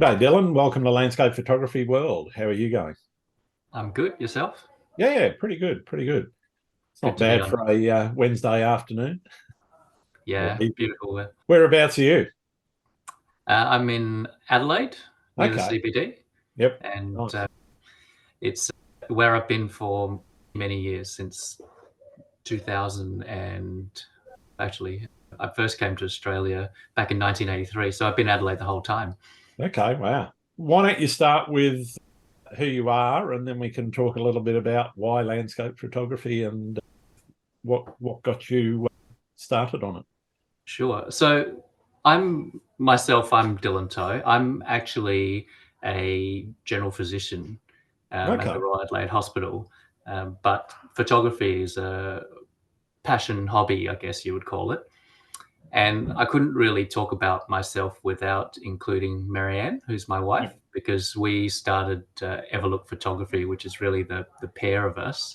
G'day, Dylan. Welcome to Landscape Photography World. How are you going? I'm good. Yourself? Yeah, pretty good, pretty good. It's Good not to be bad on. for a Wednesday afternoon or Yeah, evening. beautiful. Whereabouts are you? I'm in Adelaide, near the Okay. CBD, Yep. and Nice. it's where I've been for many years, since 2000. And actually, I first came to Australia back in 1983, so I've been in Adelaide the whole time. Okay, wow. Why don't you start with who you are, and then we can talk a little bit about why landscape photography and what got you started on it. Sure. So I'm Dylan Toe. I'm actually a general physician at the Okay. Royal Adelaide Hospital, but photography is a passion hobby, I guess you would call it. And I couldn't really talk about myself without including Marianne, who's my wife, Yep. because we started Everlook Photography, which is really the pair of us.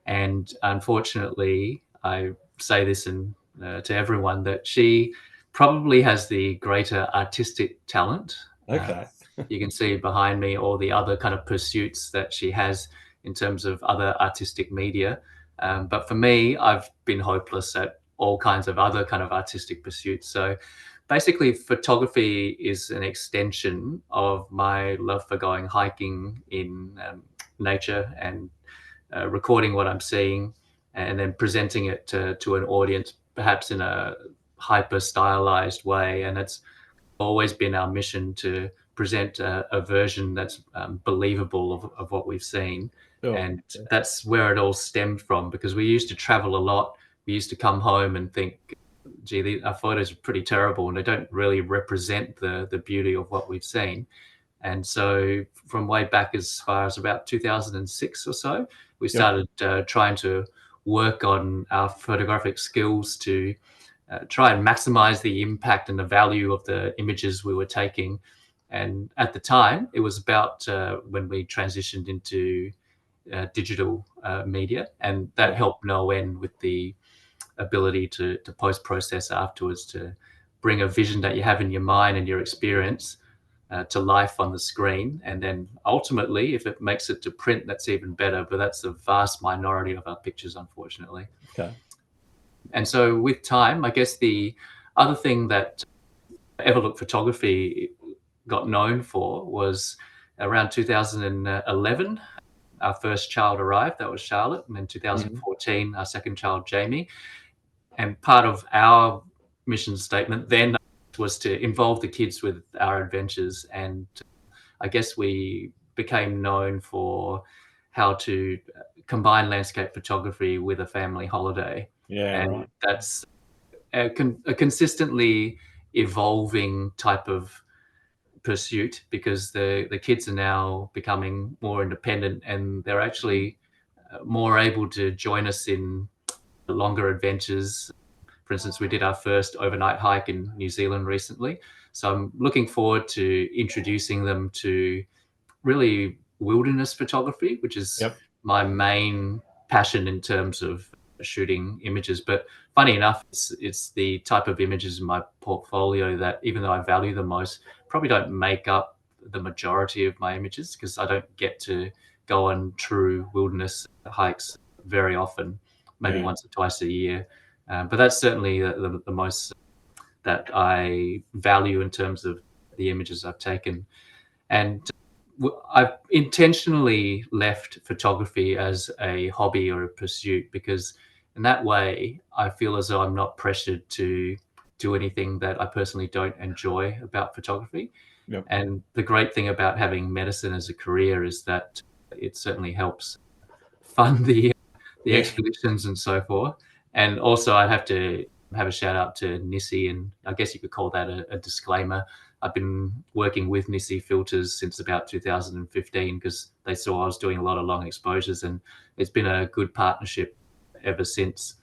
And unfortunately, I say this to everyone, that she probably has the greater artistic talent. Okay. You can see behind me all the other kind of pursuits that she has in terms of other artistic media. But for me, I've been hopeless at all kinds of other kind of artistic pursuits. So basically, photography is an extension of my love for going hiking in nature and recording what I'm seeing and then presenting it to an audience, perhaps in a hyper stylized way. And it's always been our mission to present a version that's believable of what we've seen. Sure. And that's where it all stemmed from, because we used to travel a lot. We used to come home and think, gee, our photos are pretty terrible and they don't really represent the beauty of what we've seen. And so from way back as far as about 2006 or so, we Yep. started trying to work on our photographic skills to try and maximize the impact and the value of the images we were taking. And at the time, it was about when we transitioned into digital media, and that Yep. helped no end with the ability to post-process afterwards, to bring a vision that you have in your mind and your experience to life on the screen. And then ultimately, if it makes it to print, that's even better. But that's the vast minority of our pictures, unfortunately. Okay. And so with time, I guess the other thing that Everlook Photography got known for was around 2011. Our first child arrived, that was Charlotte. And in Mhm. 2014, our second child, Jamie. And part of our mission statement then was to involve the kids with our adventures. And I guess we became known for how to combine landscape photography with a family holiday. Yeah, And right. that's a consistently evolving type of pursuit, because the kids are now becoming more independent and they're Mhm. actually more able to join us in longer adventures. For instance, we did our first overnight hike in New Zealand recently. So I'm looking forward to introducing them to really wilderness photography, which is Yep. my main passion in terms of shooting images. But funny enough, it's the type of images in my portfolio that, even though I value the most, probably don't make up the majority of my images, because I don't get to go on true wilderness hikes very often, maybe Yeah. once or twice a year. But that's certainly the most that I value in terms of the images I've taken. And I've intentionally left photography as a hobby or a pursuit, because in that way, I feel as though I'm not pressured to do anything that I personally don't enjoy about photography. Yep. And the great thing about having medicine as a career is that it certainly helps fund the Yeah. expeditions and so forth. And also, I have to have a shout out to Nissi, and I guess you could call that a disclaimer. I've been working with Nissi filters since about 2015, because they saw I was doing a lot of long exposures, and it's been a good partnership ever since,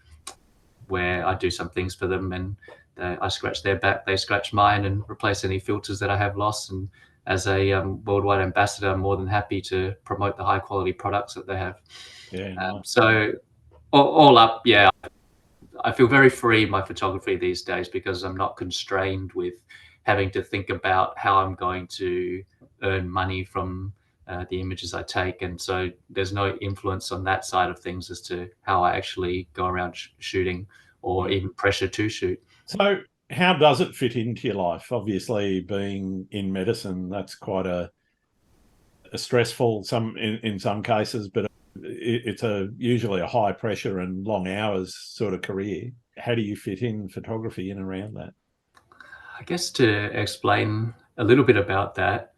where I do some things for them and I scratch their back, they scratch mine, and replace any filters that I have lost. And as a worldwide ambassador, I'm more than happy to promote the high quality products that they have. Yeah, nice. So all up, yeah, I feel very free in my photography these days, because I'm not constrained with having to think about how I'm going to earn money from the images I take. And so there's no influence on that side of things as to how I actually go around shooting or even pressure to shoot. So how does it fit into your life? Obviously, being in medicine, that's quite a stressful in some cases, but it's usually a high pressure and long hours sort of career. How do you fit in photography in around that? I guess to explain a little bit about that,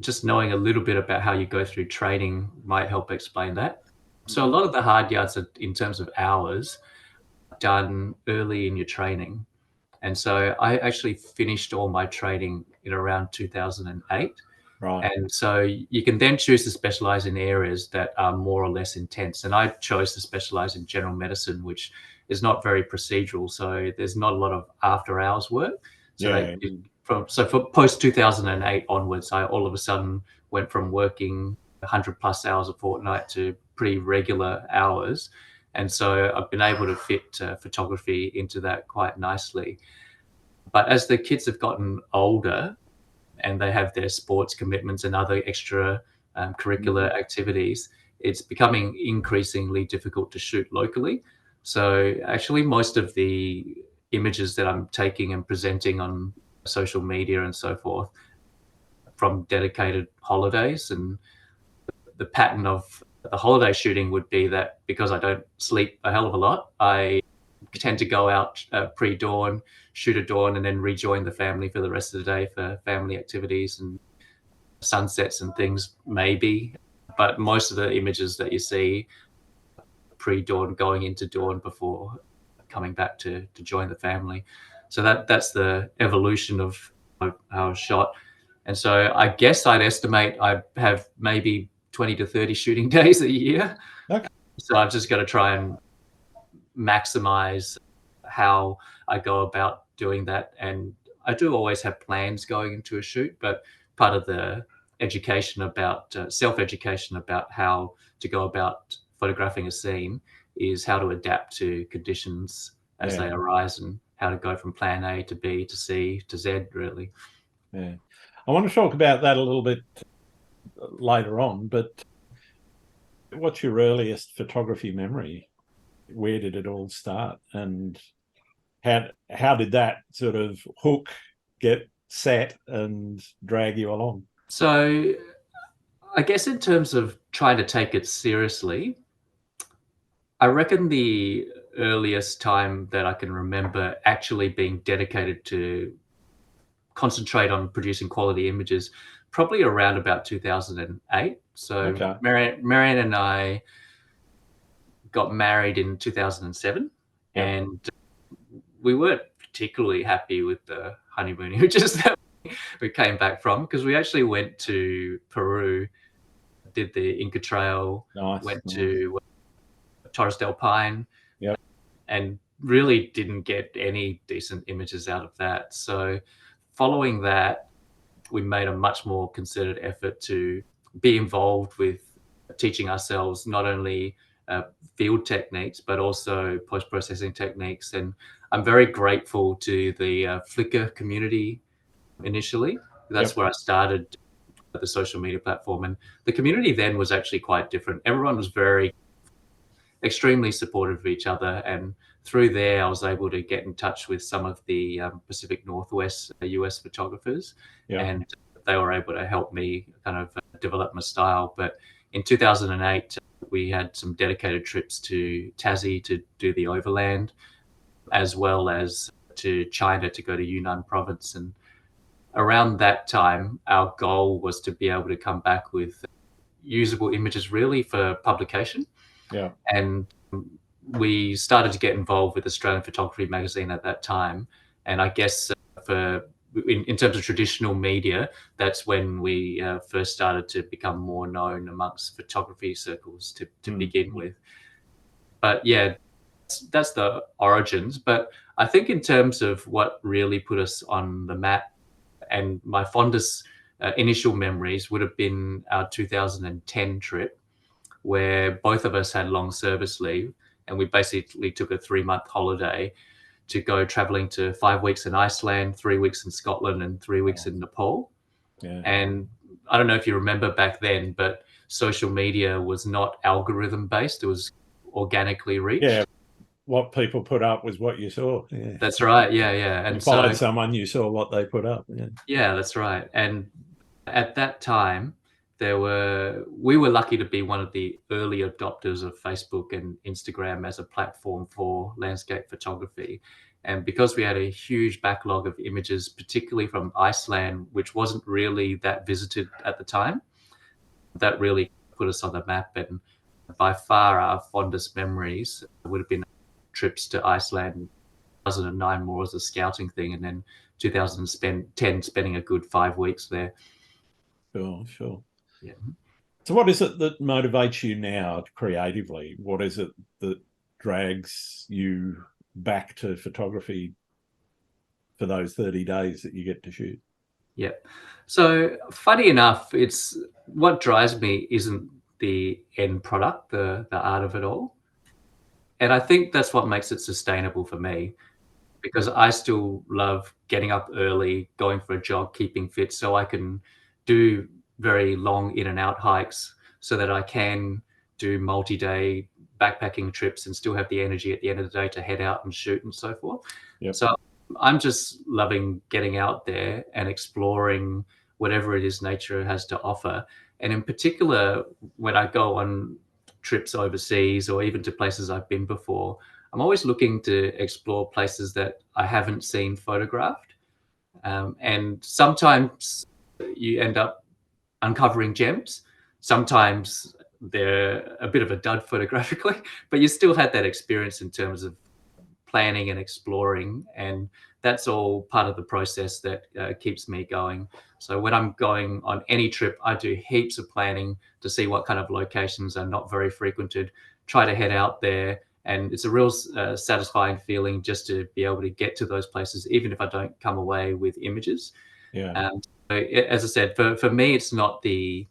just knowing a little bit about how you go through training might help explain that. So a lot of the hard yards are, in terms of hours, done early in your training. And so I actually finished all my training in around 2008. Right. And so you can then choose to specialize in areas that are more or less intense. And I chose to specialize in general medicine, which is not very procedural. So there's not a lot of after hours work. So Yeah. for post 2008 onwards, I all of a sudden went from working 100 plus hours a fortnight to pretty regular hours. And so I've been able to fit photography into that quite nicely. But as the kids have gotten older, and they have their sports commitments and other extra curricular activities, it's becoming increasingly difficult to shoot locally. So actually, most of the images that I'm taking and presenting on social media and so forth from dedicated holidays, and the pattern of the holiday shooting would be that because I don't sleep a hell of a lot, I tend to go out pre-dawn, shoot at dawn, and then rejoin the family for the rest of the day for family activities and sunsets and things, maybe. But most of the images that you see pre-dawn, going into dawn before coming back to join the family. So that's the evolution of how I was shot. And so I guess I'd estimate I have maybe 20 to 30 shooting days a year. Okay. So I've just got to try and maximize how I go about doing that. And I do always have plans going into a shoot, but part of the education about self-education about how to go about photographing a scene is how to adapt to conditions as they arise and how to go from plan A to B to C to Z, really. Yeah. I want to talk about that a little bit later on, but what's your earliest photography memory? Where did it all start, and how did that sort of hook get set and drag you along? So I guess in terms of trying to take it seriously, I reckon the earliest time that I can remember actually being dedicated to concentrate on producing quality images, probably around about 2008. So Okay. Marianne and I got married in 2007, Yep. and we weren't particularly happy with the honeymoon images that we came back from, because we actually went to Peru, did the Inca Trail, Nice. went to Torres del Paine, Yep. and really didn't get any decent images out of that. So following that, we made a much more concerted effort to be involved with teaching ourselves not only field techniques, but also post-processing techniques. And I'm very grateful to the Flickr community initially. That's Yep. where I started the social media platform. And the community then was actually quite different. Everyone was very extremely supportive of each other. And through there, I was able to get in touch with some of the Pacific Northwest US photographers, Yep. and they were able to help me kind of develop my style. But in 2008, we had some dedicated trips to Tassie to do the overland, as well as to China to go to Yunnan province. And around that time, our goal was to be able to come back with usable images really for publication. Yeah. And we started to get involved with Australian Photography magazine at that time. And I guess in terms of traditional media, that's when we first started to become more known amongst photography circles to begin with. But yeah, that's the origins. But I think in terms of what really put us on the map, and my fondest initial memories would have been our 2010 trip, where both of us had long service leave, and we basically took a 3-month holiday to go traveling to 5 weeks in Iceland, 3 weeks in Scotland, and 3 weeks in Nepal. Yeah. And I don't know if you remember back then, but social media was not algorithm based. It was organically reached. Yeah. What people put up was what you saw. Yeah. That's right. Yeah, yeah. And you followed someone, you saw what they put up. Yeah. Yeah, that's right. And at that time, we were lucky to be one of the early adopters of Facebook and Instagram as a platform for landscape photography. And because we had a huge backlog of images, particularly from Iceland, which wasn't really that visited at the time, that really put us on the map. And by far our fondest memories would have been trips to Iceland, 2009 more as a scouting thing, and then 2010 spending a good 5 weeks there. Sure. Yeah. So what is it that motivates you now creatively? What is it that drags you back to photography for those 30 days that you get to shoot? Yeah. So funny enough, it's what drives me isn't the end product, the art of it all. And I think that's what makes it sustainable for me, because I still love getting up early, going for a jog, keeping fit so I can do very long in and out hikes, so that I can do multi-day backpacking trips and still have the energy at the end of the day to head out and shoot and so forth. Yep. So I'm just loving getting out there and exploring whatever it is nature has to offer. And in particular, when I go on trips overseas or even to places I've been before, I'm always looking to explore places that I haven't seen photographed. And sometimes you end up uncovering gems. Sometimes they're a bit of a dud photographically, but you still had that experience in terms of planning and exploring. And that's all part of the process that keeps me going. So when I'm going on any trip, I do heaps of planning to see what kind of locations are not very frequented, try to head out there. And it's a real satisfying feeling just to be able to get to those places, even if I don't come away with images. Yeah. So as I said, for me, it's not the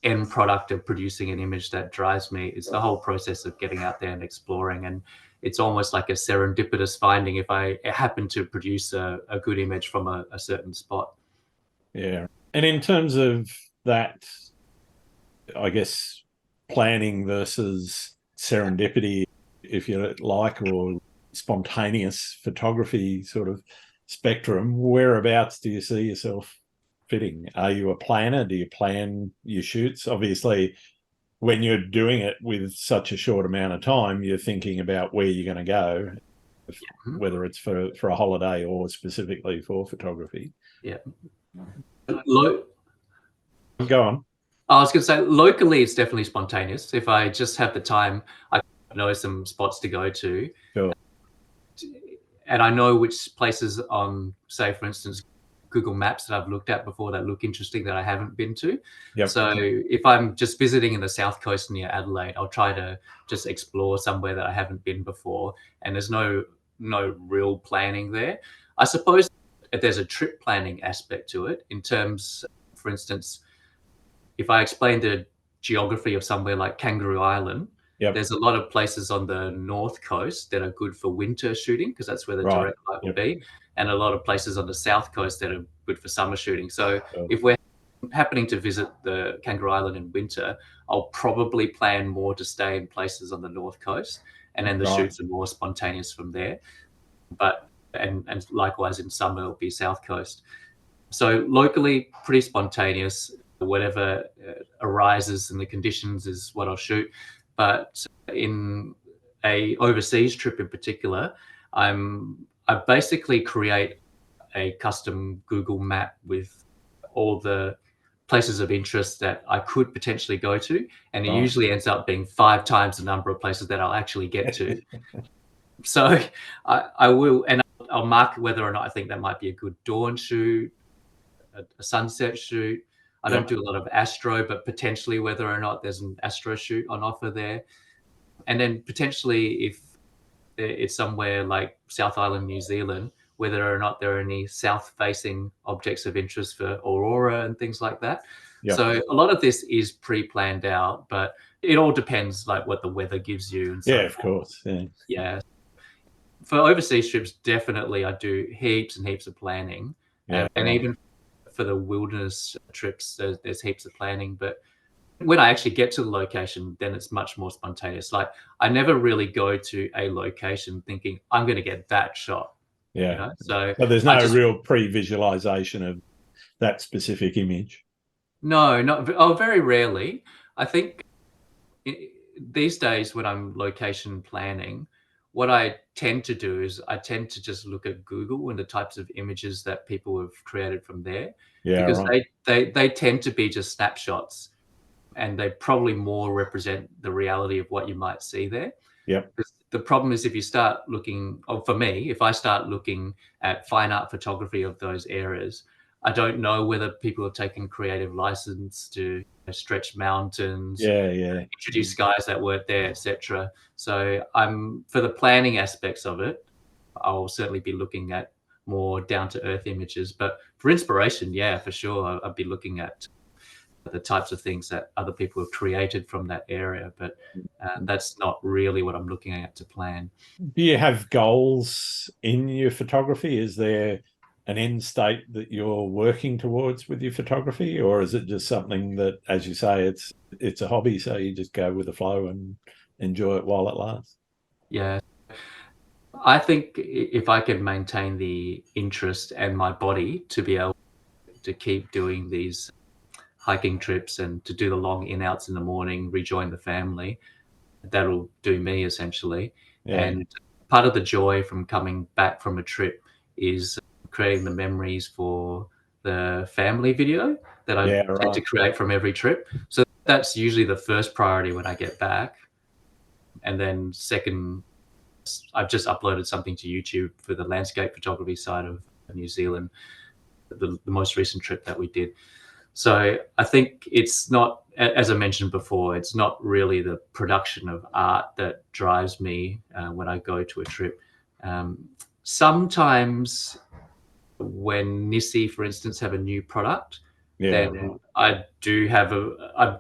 end product of producing an image that drives me. It's the whole process of getting out there and exploring. And it's almost like a serendipitous finding if I happen to produce a good image from a certain spot. Yeah. And in terms of that, I guess, planning versus serendipity, if you like, or spontaneous photography sort of spectrum, whereabouts do you see yourself fitting? Are you a planner? Do you plan your shoots? Obviously, when you're doing it with such a short amount of time, you're thinking about where you're going to go, whether it's for a holiday or specifically for photography. Yeah. Go on. I was going to say, locally, it's definitely spontaneous. If I just have the time, I know some spots to go to. Sure. And I know which places on, say, for instance, Google Maps that I've looked at before that look interesting that I haven't been to. Yep. So if I'm just visiting in the south coast near Adelaide, I'll try to just explore somewhere that I haven't been before. And there's no real planning there. I suppose there's a trip planning aspect to it in terms, for instance, if I explain the geography of somewhere like Kangaroo Island, Yep. there's a lot of places on the north coast that are good for winter shooting because that's where the direct light will be, and a lot of places on the south coast that are good for summer shooting. So if we're happening to visit the Kangaroo Island in winter, I'll probably plan more to stay in places on the north coast, and then the shoots are more spontaneous from there. But and likewise in summer it'll be south coast. So locally, pretty spontaneous. Whatever arises and the conditions is what I'll shoot. But in a overseas trip in particular, I basically create a custom Google map with all the places of interest that I could potentially go to, and it usually ends up being 5 times the number of places that I'll actually get to. So I will, and I'll mark whether or not I think that might be a good dawn shoot, a sunset shoot. I don't do a lot of astro, but potentially whether or not there's an astro shoot on offer there. And then potentially if it's somewhere like South Island, New Zealand, whether or not there are any south-facing objects of interest for aurora and things like that. Yep. So a lot of this is pre-planned out, but it all depends like what the weather gives you. And so of course. Yeah. For overseas trips, definitely I do heaps and heaps of planning, Yeah, and right. even for the wilderness trips, there's heaps of planning. But when I actually get to the location, then it's much more spontaneous. Like I never really go to a location thinking I'm going to get that shot, you Yeah. know. So So there's I no just real pre-visualization of that specific image. no, not oh, very rarely. I think these days when I'm location planning, what I tend to do is I tend to just look at Google and the types of images that people have created from there, Yeah, because right. they tend to be just snapshots, and they probably more represent the reality of what you might see there. Yep. The problem is if you start looking, or for me, if I start looking at fine art photography of those areas, I don't know whether people have taken creative license to stretch mountains, Yeah, yeah. introduce guys that weren't there, etc. So I'm for the planning aspects of it, I'll certainly be looking at more down to earth images. But for inspiration, yeah, for sure, I'd be looking at the types of things that other people have created from that area. But that's not really what I'm looking at to plan. Do you have goals in your photography? Is there an end state that you're working towards with your photography, or is it just something that, as you say, it's a hobby, so you just go with the flow and enjoy it while it lasts? Yeah, I think if I can maintain the interest and my body to be able to keep doing these hiking trips and to do the long in outs in the morning, rejoin the family, that'll do me essentially. Yeah, And part of the joy from coming back from a trip is creating the memories for the family video that I yeah, tend to right. create from every trip. So that's usually the first priority when I get back. And then second, I've just uploaded something to YouTube for the landscape photography side of New Zealand, the most recent trip that we did. So I think it's not, as I mentioned before, it's not really the production of art that drives me when I go to a trip. Sometimes when Nissi, for instance, have a new product, Yeah, right. then I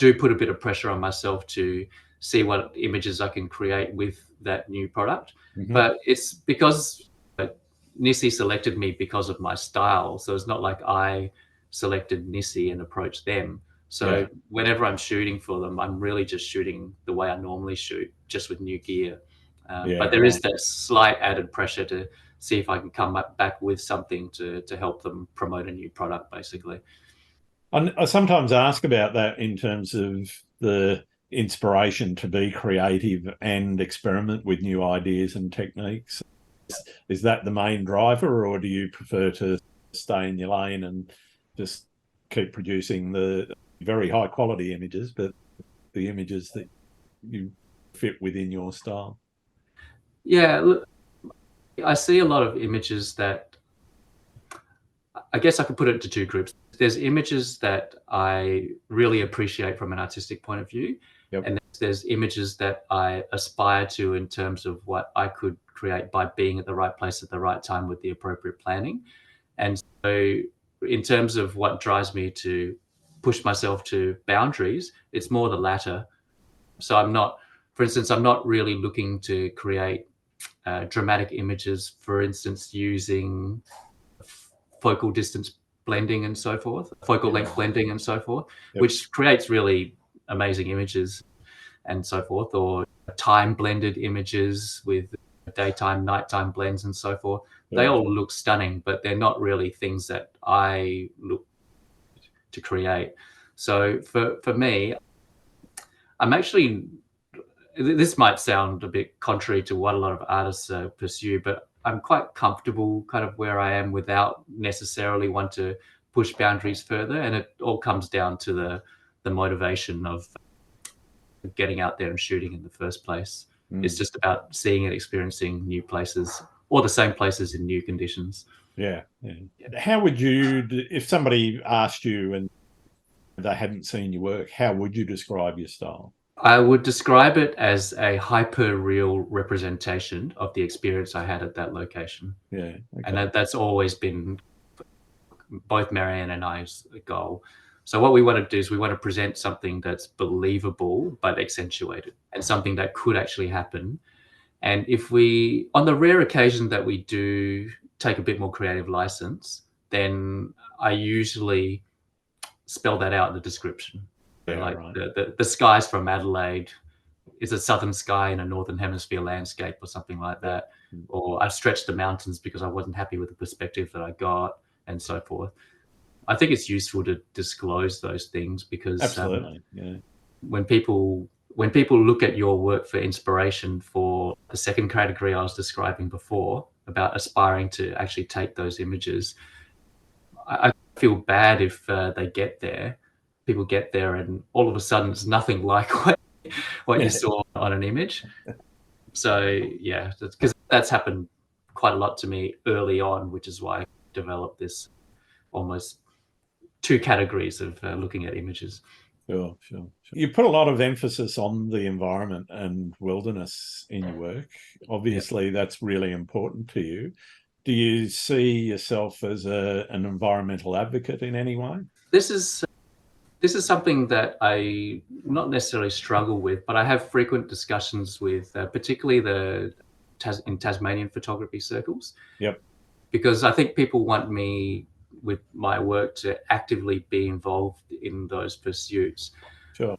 do put a bit of pressure on myself to see what images I can create with that new product. Hmm. But it's because Nissi selected me because of my style. So it's not like I selected Nissi and approached them. Yeah, So whenever I'm shooting for them, I'm really just shooting the way I normally shoot, just with new gear. yeah, But there is right. that slight added pressure to see if I can come back with something to help them promote a new product, basically. I sometimes ask about that in terms of the inspiration to be creative and experiment with new ideas and techniques. Is that the main driver, or do you prefer to stay in your lane and just keep producing the very high quality images, but the images that you fit within your style? Yeah, look, I see a lot of images that I guess I could put it into two groups. There's images that I really appreciate from an artistic point of view, Yep. and there's images that I aspire to in terms of what I could create by being at the right place at the right time with the appropriate planning. And so, in terms of what drives me to push myself to boundaries, it's more the latter. So, for instance, I'm not really looking to create dramatic images, for instance, using focal distance blending and so forth, focal Yeah. length blending and so forth, Yep. which creates really amazing images and so forth, or time blended images with daytime, nighttime blends and so forth. They Yeah. all look stunning, but they're not really things that I look to create. So for me, I'm actually, this might sound a bit contrary to what a lot of artists pursue, but I'm quite comfortable kind of where I am without necessarily want to push boundaries further. And it all comes down to the motivation of getting out there and shooting in the first place. It's Mm. just about seeing and experiencing new places or the same places in new conditions. Yeah. Yeah. How would you, if somebody asked you and they hadn't seen your work, how would you describe your style? I would describe it as a hyper real representation of the experience I had at that location. Yeah. And Okay. that's always been both Marianne and I's goal. So what we want to do is we want to present something that's believable but accentuated, and something that could actually happen. And if we, on the rare occasion that we do take a bit more creative license, then I usually spell that out in the description. So Yeah, like right. the skies from Adelaide is a southern sky in a northern hemisphere landscape or something like Yeah. that. Or I've stretched the mountains because I wasn't happy with the perspective that I got, and so forth. I think it's useful to disclose those things because Absolutely. Yeah. when people look at your work for inspiration for the second category I was describing before about aspiring to actually take those images, I feel bad if people get there and all of a sudden it's nothing like what you Yeah. saw on an image. So yeah, because that's happened quite a lot to me early on, which is why I developed this almost two categories of looking at images. Sure, sure, sure. You put a lot of emphasis on the environment and wilderness in your work. Yeah. Obviously, that's really important to you. Do you see yourself as an environmental advocate in any way? This is something that I not necessarily struggle with, but I have frequent discussions with, particularly in Tasmanian photography circles, Yep, because I think people want me with my work to actively be involved in those pursuits, sure.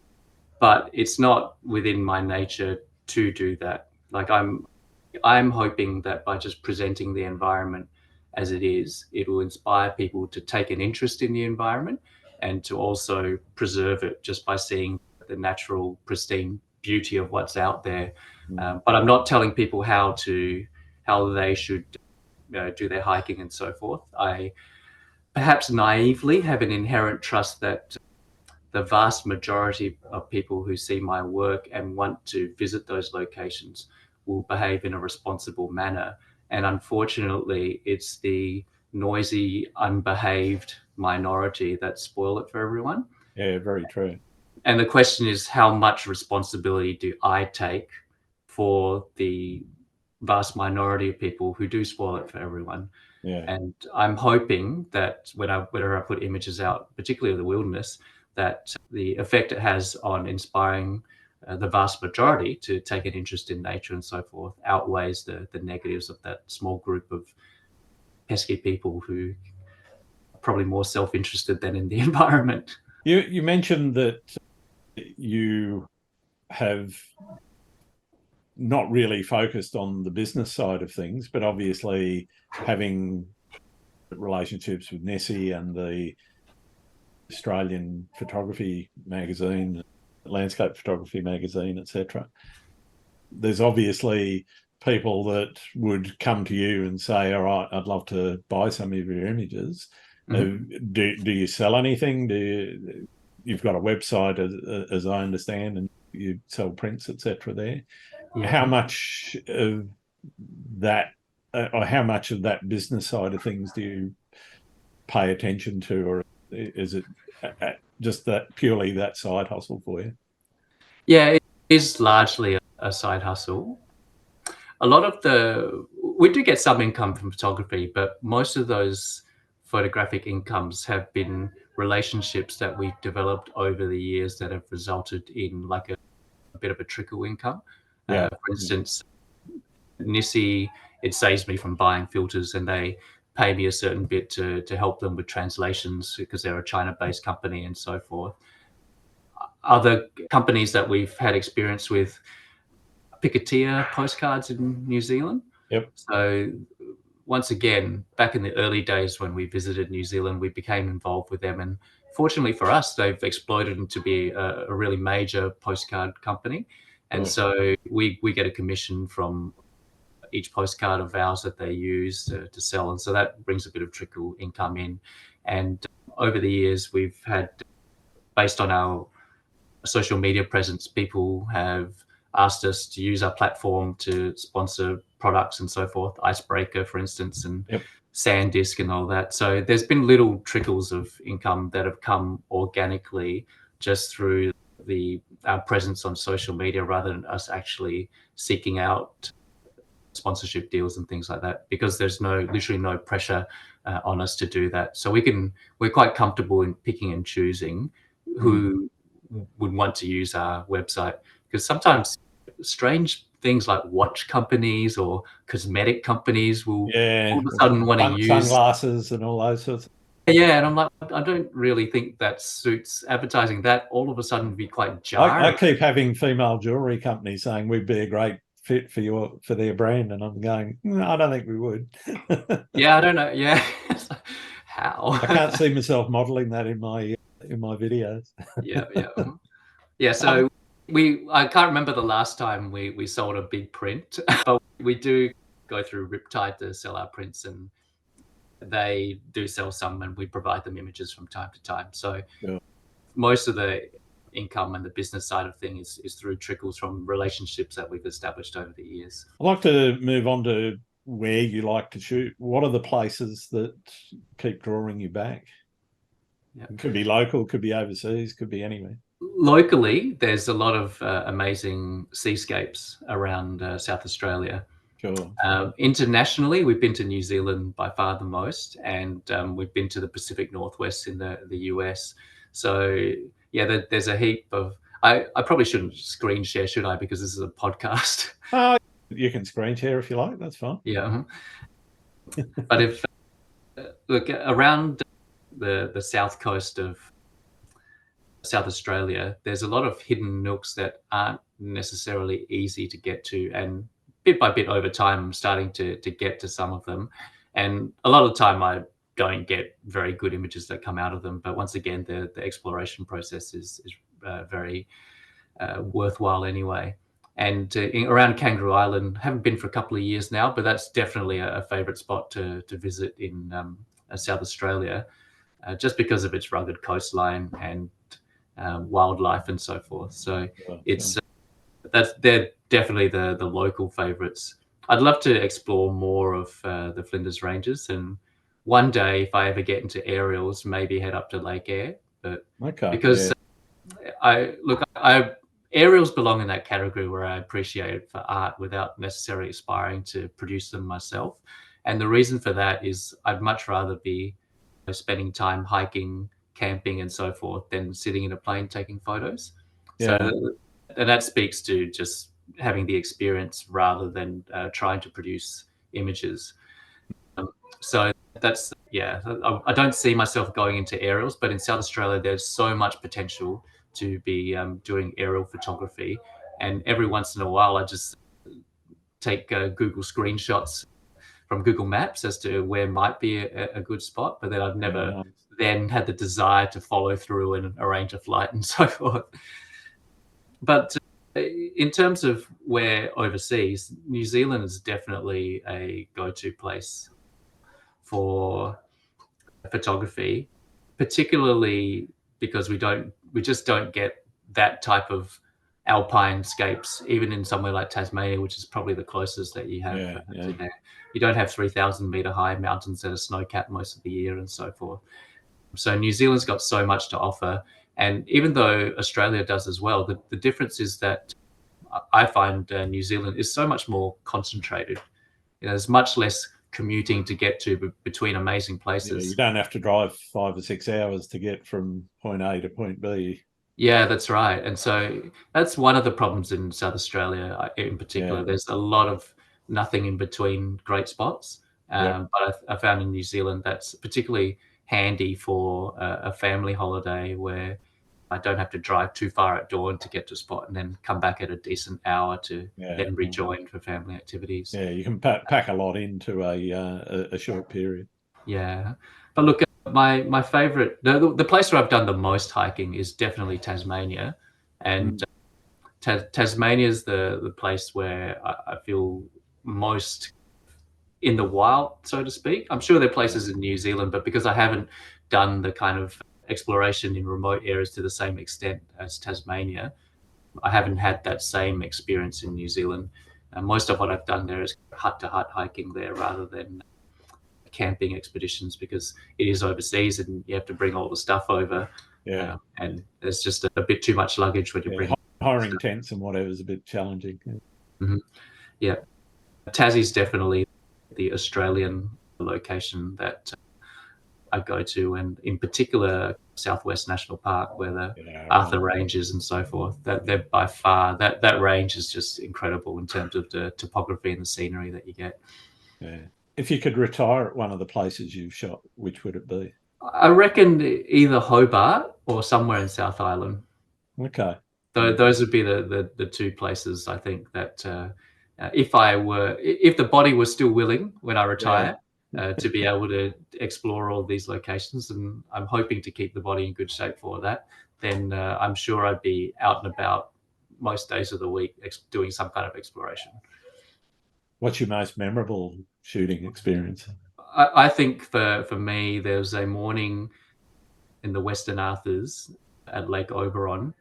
but it's not within my nature to do that. Like I'm hoping that by just presenting the environment as it is, it will inspire people to take an interest in the environment and to also preserve it just by seeing the natural, pristine beauty of what's out there. Mm. But I'm not telling people how they should do their hiking and so forth. I perhaps naively have an inherent trust that the vast majority of people who see my work and want to visit those locations will behave in a responsible manner. And unfortunately, it's the noisy, unbehaved minority that spoil it for everyone. Yeah, very true. And the question is, how much responsibility do I take for the vast minority of people who do spoil it for everyone? Yeah, And I'm hoping that whenever I put images out, particularly of the wilderness, that the effect it has on inspiring the vast majority to take an interest in nature and so forth outweighs the negatives of that small group of pesky people who are probably more self-interested than in the environment. you mentioned that you have not really focused on the business side of things, but obviously having relationships with Nessie and the Australian photography magazine, landscape photography magazine, etc. There's obviously people that would come to you and say, all right, I'd love to buy some of your images. Mm-hmm. Do you sell anything? You've got a website, as I understand, and you sell prints, etc. there. Yeah. How much of that, or how much of that business side of things do you pay attention to, or is it just that purely that side hustle for you? Yeah, it is largely a side hustle. A lot of we do get some income from photography, but most of those photographic incomes have been relationships that we've developed over the years that have resulted in like a bit of a trickle income. Yeah. For instance, Nissi, it saves me from buying filters, and they pay me a certain bit to help them with translations because they're a China-based company and so forth. Other companies that we've had experience with, Picketeer postcards in New Zealand. Yep. So once again, back in the early days when we visited New Zealand, we became involved with them. And fortunately for us, they've exploded into be a really major postcard company. And Sure. so we get a commission from each postcard of ours that they use to sell. And so that brings a bit of trickle income in. And over the years, we've had, based on our social media presence, people have asked us to use our platform to sponsor products and so forth, Icebreaker, for instance, and Yep. SanDisk and all that. So there's been little trickles of income that have come organically just through our presence on social media rather than us actually seeking out sponsorship deals and things like that, because there's literally no pressure on us to do that. So we're quite comfortable in picking and choosing who would want to use our website, because sometimes strange things like watch companies or cosmetic companies will all Yeah, of a sudden want to use. sunglasses and all those sorts. Yeah, and I'm like, I don't really think that suits advertising. That all of a sudden would be quite I jarring. keep having female jewelry companies saying we'd be a great fit for their brand, and I'm going, I don't think we would. Yeah, I don't know. Yeah, I how? can't see myself modeling that in my videos. Yeah, yeah, yeah. Um, So I can't remember the last time we sold a big print, but we do go through Riptide to sell our prints, and they do sell some, and we provide them images from time to time. So yeah. most of the income and the business side of things is through trickles from relationships that we've established over the years. I'd like to move on to where you like to shoot. What are the places that keep drawing you back? Yeah. It could be local, could be overseas, could be anywhere. Locally, there's a lot of amazing seascapes around South Australia. Sure. Internationally, we've been to New Zealand by far the most, and we've been to the Pacific Northwest in the US. So yeah, there's a heap of. I probably shouldn't screen share, should I? Because this is a podcast. You can screen share if you like. That's fine. Yeah, but if look around the south coast of South Australia, there's a lot of hidden nooks that aren't necessarily easy to get to, and bit by bit over time, I'm starting to get to some of them. And a lot of the time, I don't get very good images that come out of them. But once again, the exploration process is very worthwhile anyway. And around Kangaroo Island, haven't been for a couple of years now, but that's definitely a favourite spot to visit in South Australia, just because of its rugged coastline and wildlife and so forth. So Sure, it's sure. they're definitely the local favourites. I'd love to explore more of the Flinders Ranges, and one day, if I ever get into aerials, maybe head up to Lake Eyre. But Okay. because Yeah. I aerials belong in that category where I appreciate it for art without necessarily aspiring to produce them myself. And the reason for that is I'd much rather be spending time hiking, camping, and so forth than sitting in a plane taking photos. So, Yeah. and that speaks to just having the experience rather than trying to produce images. So that's yeah. I don't see myself going into aerials, but in South Australia, there's so much potential to be doing aerial photography, and every once in a while, I just take Google screenshots from Google Maps as to where might be a good spot, but then I've Yeah. never Nice. then had the desire to follow through and arrange a flight and so forth. But in terms of where overseas, New Zealand is definitely a go-to place for photography, particularly because we just don't get that type of alpine scapes, even in somewhere like Tasmania, which is probably the closest that you have Yeah. to Yeah. there. You don't have 3,000 meter high mountains that are snow capped most of the year and so forth. So New Zealand's got so much to offer. And even though Australia does as well, the difference is that I find New Zealand is so much more concentrated. There's much less commuting to get to between amazing Yeah. You places. don't have to drive 5 or 6 hours to get from point A to point B. Yeah, that's right. And so that's one of the problems in South Australia in Yeah. particular. There's a lot of nothing in between great spots. Yep. But I found in New Zealand that's particularly handy for a family holiday where I don't have to drive too far at dawn to get to a spot and then come back at a decent hour to Yeah. then rejoin for family activities. Yeah. You can pack a lot into a short period. Yeah, but look, my favorite, the place where I've done the most hiking is definitely Tasmania, and Mm. Tasmania is the place where I feel most in the wild, so to speak. I'm sure there are Yeah. places in New Zealand, but because I haven't done the kind of exploration in remote areas to the same extent as Tasmania, I haven't had that same experience in New Zealand. And most of what I've done there is hut to hut hiking there rather than camping expeditions because it is overseas and you have to bring all the stuff over. Yeah. And there's just a bit too much luggage when you Yeah. bring Hiring stuff. tents and whatever is a bit challenging. Mhm. Yeah, Tassie's definitely the Australian location that I go to, and in particular Southwest National Park, where the Yeah, right. Arthur Range is and so forth. That they're by far that range is just incredible in terms of the topography and the scenery that you get. Yeah. If you could retire at one of the places you've shot, which would it be? I reckon either Hobart or somewhere in South Island. Okay. So those would be the two places I think that if the body was still willing when I Yeah. retire, to be able to explore all these locations, and I'm hoping to keep the body in good shape for that, then I'm sure I'd be out and about most days of the week doing some kind of exploration. What's your most memorable shooting experience? I think for me, there was a morning in the Western Arthurs at Lake Oberon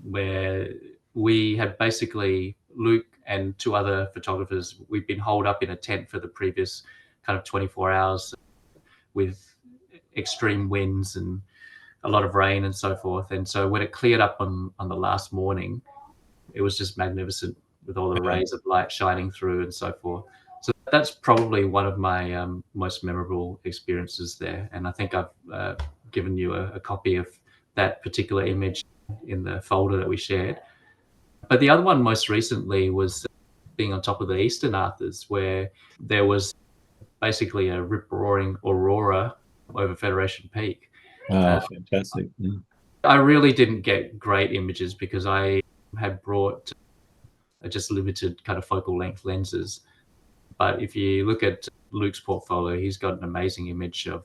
where we had basically Luke and two other photographers. We'd been holed up in a tent for the previous kind of 24 hours with extreme winds and a lot of rain and so forth. And so when it cleared up on the last morning, it was just magnificent with all the Yeah. rays of light shining through and so forth. So that's probably one of my most memorable experiences there. And I think I've given you a copy of that particular image in the folder that we shared. But the other one most recently was being on top of the Eastern Arthurs, where there was basically a rip-roaring aurora over Federation Peak. Oh, fantastic. I really didn't get great images because I had brought just limited kind of focal length lenses. But if you look at Luke's portfolio, he's got an amazing image of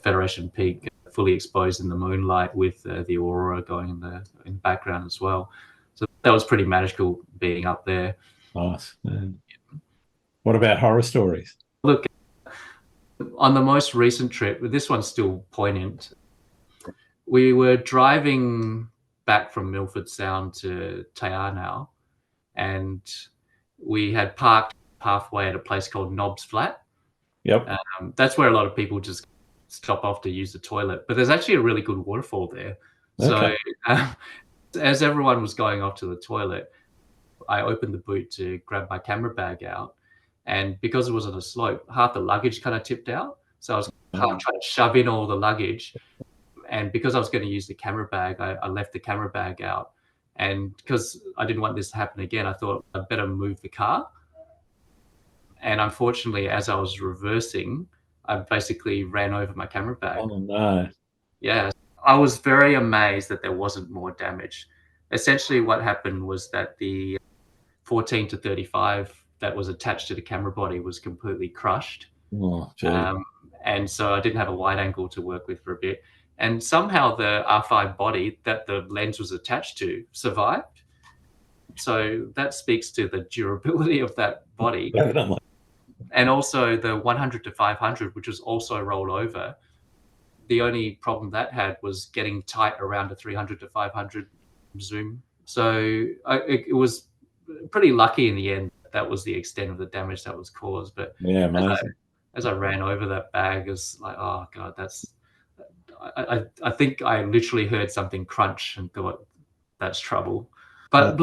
Federation Peak fully exposed in the moonlight with the aurora going in the background as well. So that was pretty magical being up there. Nice. What about horror stories? Look, on the most recent trip, this one's still poignant. We were driving back from Milford Sound to Taianau, and we had parked halfway at a place called Nobbs Flat. Yep. That's where a lot of people just stop off to use the toilet, but there's actually a really good waterfall there. So Okay. as everyone was going off to the toilet, I opened the boot to grab my camera bag out, and because it was on a slope, half the luggage kind of tipped out. So I was trying to shove in all the luggage, and because I was going to use the camera bag, I left the camera bag out. And because I didn't want this to happen again, I thought I'd better move the car. And unfortunately, as I was reversing, I basically ran over my camera bag. Oh, no. Yeah, I was very amazed that there wasn't more damage. Essentially, what happened was that the 14 to 35 that was attached to the camera body was completely crushed. Oh, gee. And so I didn't have a wide angle to work with for a bit. And somehow the R5 body that the lens was attached to survived. So that speaks to the durability of that body. Definitely. And also the 100 to 500, which was also rolled over. The only problem that had was getting tight around a 300 to 500 zoom. So it was pretty lucky in the end. That was the extent of the damage that was caused. But Yeah, amazing. as I ran over that bag, it's like, oh God, I think I literally heard something crunch and thought, that's trouble. But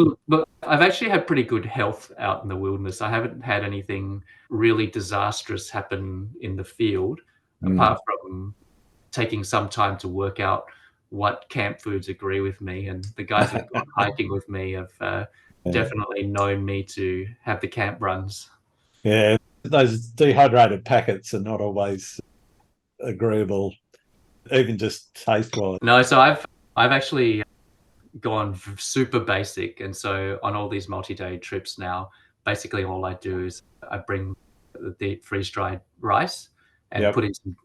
I've actually had pretty good health out in the wilderness. I haven't had anything really disastrous happen in the field, apart from taking some time to work out what camp foods agree with me. And the guys who've gone hiking with me have definitely known me to have the camp runs. Yeah, those dehydrated packets are not always agreeable, even just taste-wise. No, so I've actually gone super basic, and so on all these multi-day trips now, basically all I do is I bring the deep freeze-dried rice and Yep.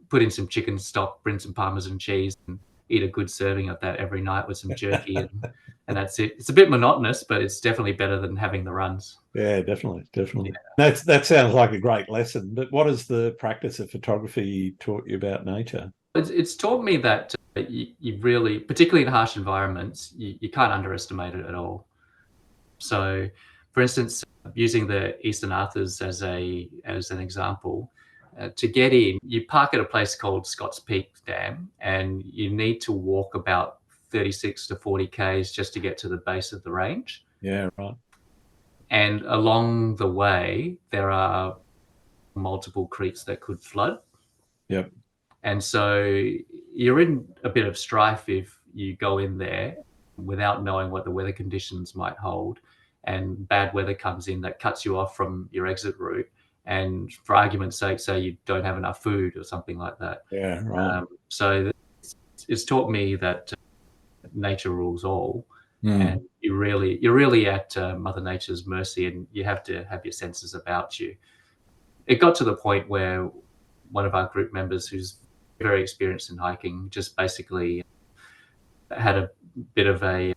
put in some chicken stock, bring some Parmesan cheese, and eat a good serving of that every night with some jerky, and that's it. It's a bit monotonous, but it's definitely better than having the runs. Yeah, definitely. That sounds like a great lesson. But what has the practice of photography taught you about nature? It's taught me that you really, particularly in harsh environments, you can't underestimate it at all. So, for instance, using the Eastern Arthurs as an example, to get in, you park at a place called Scott's Peak Dam, and you need to walk about 36 to 40 k's just to get to the base of the range. Yeah, right. And along the way, there are multiple creeks that could flood. Yep. And so you're in a bit of strife if you go in there without knowing what the weather conditions might hold, and bad weather comes in that cuts you off from your exit route. And for argument's sake, say you don't have enough food or something like that. Yeah. Right. So it's taught me that nature rules all, and Mm. you're really at Mother Nature's mercy, and you have to have your senses about you. It got to the point where one of our group members, who's very experienced in hiking, just basically had a bit of a,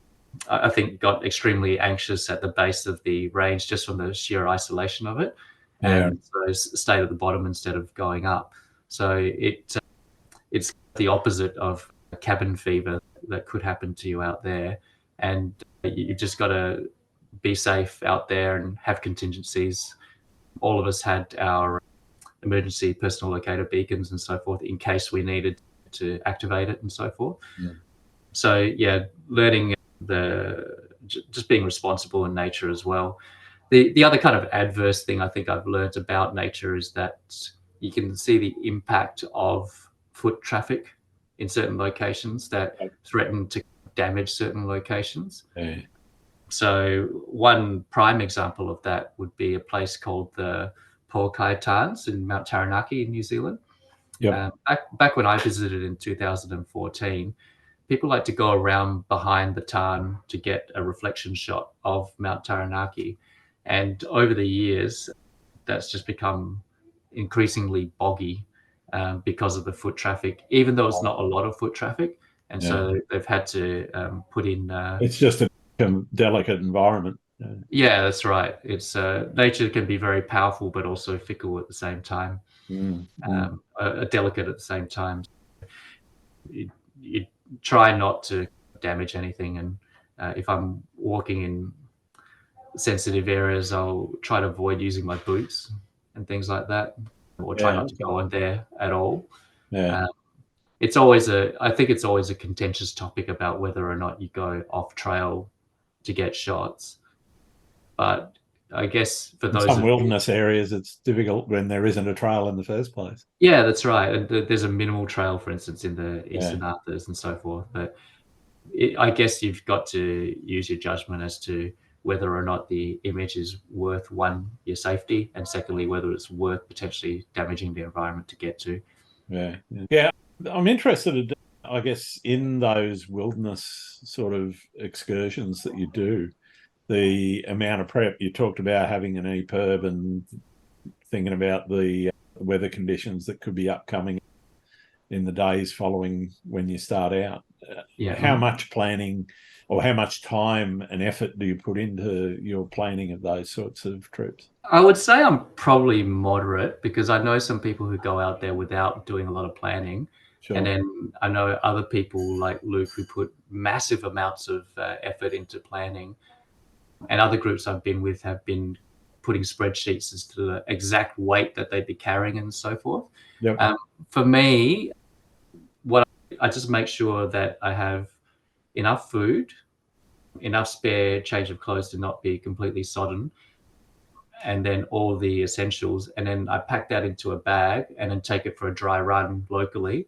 I think, got extremely anxious at the base of the range just from the sheer isolation of it, Yeah. and so stayed at the bottom instead of going up. So it's the opposite of cabin fever that could happen to you out there, and you've just got to be safe out there and have contingencies. All of us had our emergency personal locator beacons and so forth in case we needed to activate it and so forth. Mm. So yeah, learning just being responsible in nature as well. The other kind of adverse thing I think I've learned about nature is that you can see the impact of foot traffic in certain locations that threaten to damage certain locations. Yeah. So one prime example of that would be a place called the Porkai Tarns in Mount Taranaki in New Zealand. Yep. Back when I visited in 2014, people like to go around behind the tarn to get a reflection shot of Mount Taranaki. And over the years, that's just become increasingly boggy because of the foot traffic, even though it's not a lot of foot traffic. And Yeah. so they've had to put in. It's just a delicate environment. Yeah, that's right. It's nature can be very powerful, but also fickle at the same time, Mm. Mm. delicate at the same time. You try not to damage anything, and if I'm walking in sensitive areas, I'll try to avoid using my boots and things like that, or try Yeah. not to go in there at all. Yeah. Uh, I think it's always a contentious topic about whether or not you go off trail to get shots. But I guess for In those some of you, wilderness areas, it's difficult when there isn't a trail in the first place. yeah, that's right. And there's a minimal trail, for instance, in the Yeah. Eastern Arthurs and so forth. But I guess you've got to use your judgment as to whether or not the image is worth, one, your safety, and secondly, whether it's worth potentially damaging the environment to get to. Yeah. Yeah. I'm interested, I guess, in those wilderness sort of excursions that you do. The amount of prep you talked about, having an EPIRB and thinking about the weather conditions that could be upcoming in the days following when you start out. Yeah. How much planning or how much time and effort do you put into your planning of those sorts of trips? I would say I'm probably moderate because I know some people who go out there without doing a lot of planning. And Sure. then I know other people like Luke who put massive amounts of effort into planning. And other groups I've been with have been putting spreadsheets as to the exact weight that they'd be carrying and so forth. Yep. For me, what I just make sure that I have enough food, enough spare change of clothes to not be completely sodden, and then all the essentials. And then I pack that into a bag and then take it for a dry run locally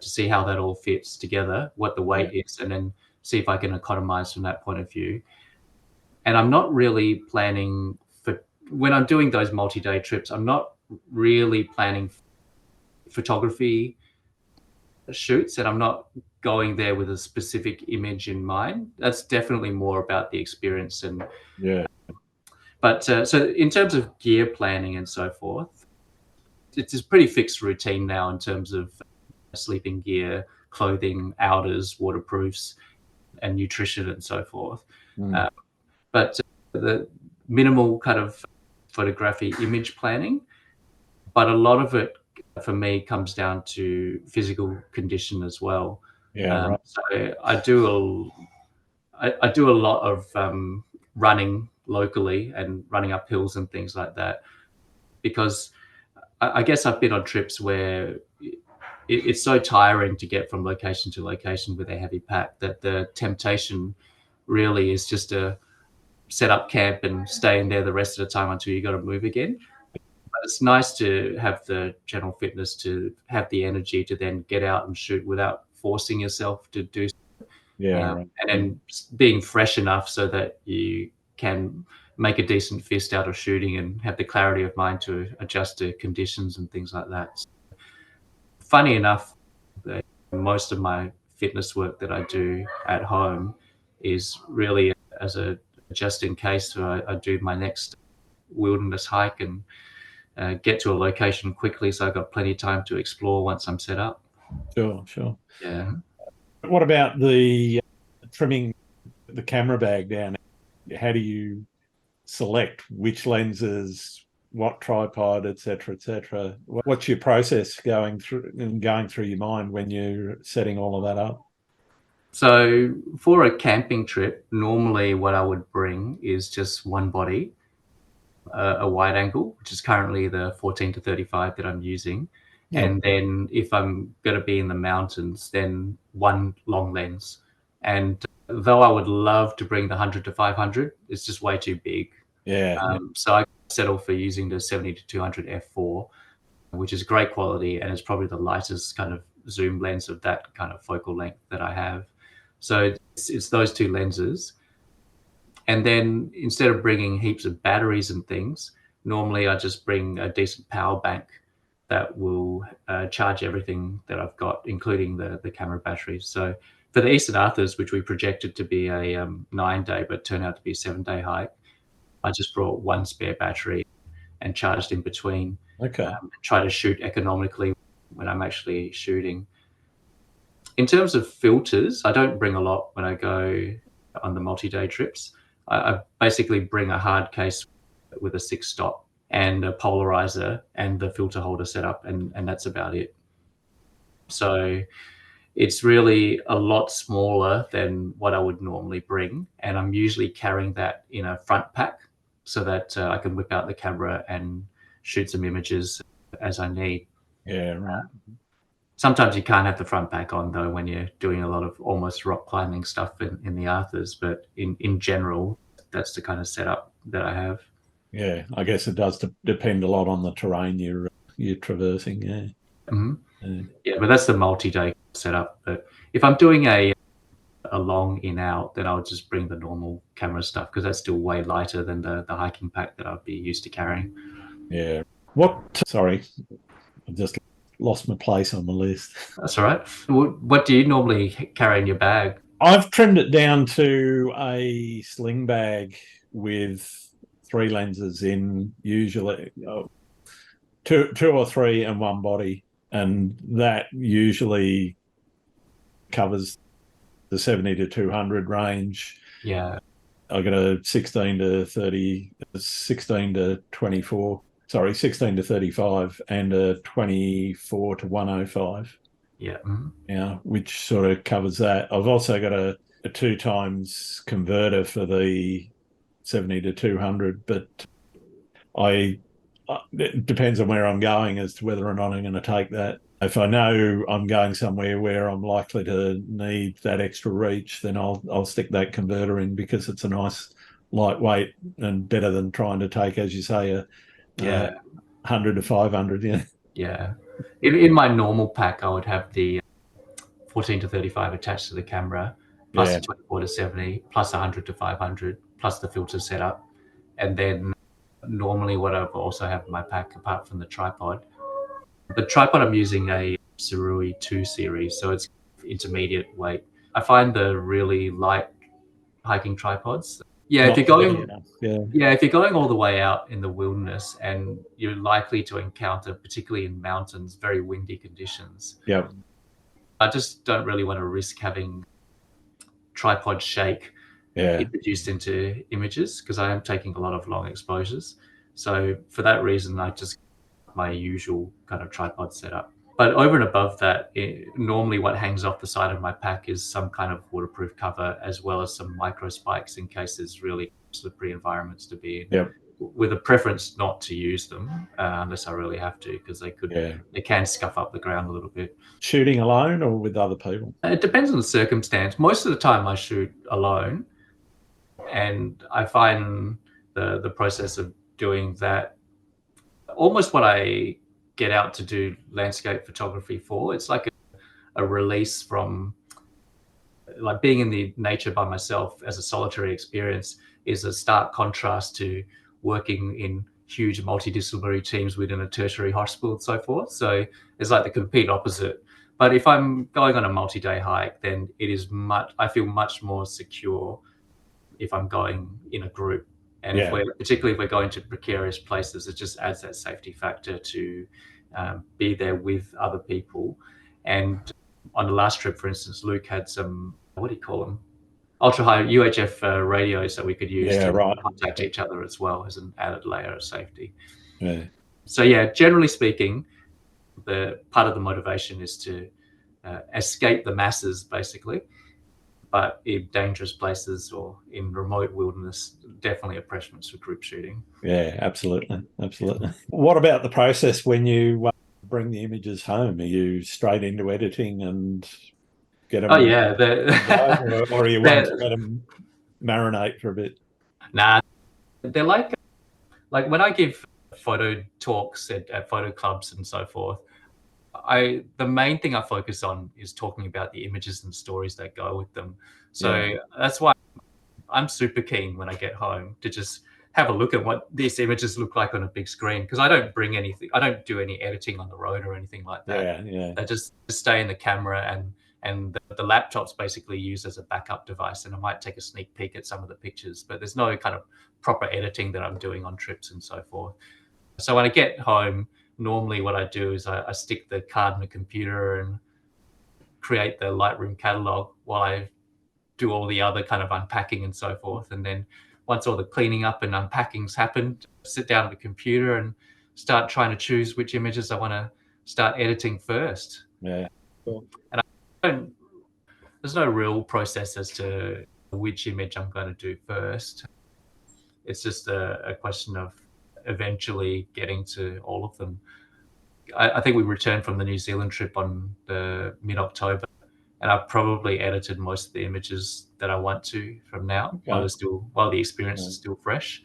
to see how that all fits together, what the weight Yeah. is, and then see if I can economize from that point of view. And I'm not really planning for, when I'm doing those multi-day trips, I'm not really planning photography shoots, and I'm not going there with a specific image in mind. That's definitely more about the experience. And Yeah. but so in terms of gear planning and so forth, it's a pretty fixed routine now in terms of sleeping gear, clothing, outers, waterproofs, and nutrition and so forth. Mm. But the minimal kind of photography image planning, but a lot of it for me comes down to physical condition as well. Yeah. Right. So I do a lot of running locally and running up hills and things like that, because I guess I've been on trips where it's so tiring to get from location to location with a heavy pack that the temptation really is just to set up camp and stay in there the rest of the time until you got to move again. But it's nice to have the general fitness to have the energy to then get out and shoot without forcing yourself to do, Yeah, right. and then being fresh enough so that you can make a decent fist out of shooting and have the clarity of mind to adjust to conditions and things like that. Funny enough, most of my fitness work that I do at home is really as a just in case. So I do my next wilderness hike and get to a location quickly, so I've got plenty of time to explore once I'm set up. Sure, sure. Yeah. What about the trimming the camera bag down? How do you select which lenses, what tripod, etc., etc.? What's your process going through your mind when you're setting all of that up? So for a camping trip, normally what I would bring is just one body, a wide angle, which is currently the 14 to 35 that I'm using. Yeah, And then if I'm going to be in the mountains, then one long lens. And though I would love to bring the 100 to 500, it's just way too big. yeah, So I settle for using the 70 to 200 f4, which is great quality, and it's probably the lightest kind of zoom lens of that kind of focal length that I have. So it's those two lenses. And then instead of bringing heaps of batteries and things, normally I just bring a decent power bank that will charge everything that I've got, including the camera batteries. So for the Eastern Arthurs, which we projected to be a 9-day, but turned out to be a 7-day hike, I just brought one spare battery and charged in between. okay. And try to shoot economically when I'm actually shooting. In terms of filters, I don't bring a lot when I go on the multi-day trips. I basically bring a hard case with a 6-stop and a polarizer and the filter holder set up, and that's about it. So it's really a lot smaller than what I would normally bring, and I'm usually carrying that in a front pack so that I can whip out the camera and shoot some images as I need. Yeah, right. Sometimes you can't have the front pack on though when you're doing a lot of almost rock climbing stuff in the Arthurs, but in general, that's the kind of setup that I have. Yeah, I guess it does depend a lot on the terrain you're traversing. Yeah. Mm-hmm. Yeah. Yeah, but that's the multi-day setup. But if I'm doing a long in out, then I'll just bring the normal camera stuff because that's still way lighter than the hiking pack that I'd be used to carrying. Yeah. Sorry, I've just lost my place on the list. That's all right. What do you normally carry in your bag? I've trimmed it down to a sling bag with 3 lenses in, usually two or three and one body, and that usually covers the 70 to 200 range. Yeah. I got a 16 to 30, 16 to 24, sorry, 16 to 35, and a 24 to 105. Yeah. Mm-hmm. Yeah, which sort of covers that. I've also got a 2 times converter for the 70 to 200, but it depends on where I'm going as to whether or not I'm going to take that. If I know I'm going somewhere where I'm likely to need that extra reach, then I'll stick that converter in because it's a nice lightweight and better than trying to take, as you say, a 100 to 500. Yeah. Yeah. In my normal pack, I would have the 14 to 35 attached to the camera, plus Yeah. the 24 to 70, plus 100 to 500, plus the filter setup. And then normally what I also have in my pack, apart from the tripod, I'm using a Surui 2 series, so it's intermediate weight. I find the really light hiking tripods. Yeah, if you're going, Yeah. if you're going all the way out in the wilderness and you're likely to encounter, particularly in mountains, very windy conditions. Yeah. I just don't really want to risk having tripod shake introduced into images because I am taking a lot of long exposures. So for that reason, I just my usual kind of tripod setup. But over and above that, normally what hangs off the side of my pack is some kind of waterproof cover, as well as some micro spikes in case there's really slippery environments to be in. Yep. With a preference not to use them unless I really have to, because they can scuff up the ground a little bit. Shooting alone or with other people? It depends on the circumstance. Most of the time I shoot alone, and I find the process of doing that almost what I get out to do landscape photography for. It's like a release from like being in the nature by myself as a solitary experience is a stark contrast to working in huge multidisciplinary teams within a tertiary hospital and so forth. So it's like the complete opposite. But if I'm going on a multi-day hike, then I feel much more secure if I'm going in a group. And Yeah, particularly if we're going to precarious places, it just adds that safety factor to be there with other people. And on the last trip, for instance, Luke had some, what do you call them? Ultra high UHF radios that we could use yeah, to right. contact each other as well as an added layer of safety. Yeah, So yeah, generally speaking, the part of the motivation is to escape the masses, basically. But in dangerous places or in remote wilderness, definitely a preference for group shooting. yeah, absolutely, absolutely. What about the process when you bring the images home? Are you straight into editing and get Oh them yeah, or are you one to let them marinate for a bit? nah, they're like when I give photo talks at photo clubs and so forth. The main thing I focus on is talking about the images and stories that go with them. Yeah, So that's why I'm super keen when I get home to just have a look at what these images look like on a big screen, because I don't bring anything. I don't do any editing on the road or anything like that. yeah, yeah. They just stay in the camera, and the laptop's basically used as a backup device, and I might take a sneak peek at some of the pictures, but there's no kind of proper editing that I'm doing on trips and so forth. So when I get home, normally what I do is I stick the card in the computer and create the Lightroom catalog while I do all the other kind of unpacking and so forth. And then once all the cleaning up and unpacking's happened, sit down at the computer and start trying to choose which images I want to start editing first. Yeah. Cool. And I don't, there's no real process as to which image I'm going to do first. It's just a question of eventually getting to all of them. I think we returned from the New Zealand trip on the mid-October, and I've probably edited most of the images that I want to from now Okay. while the experience is still fresh.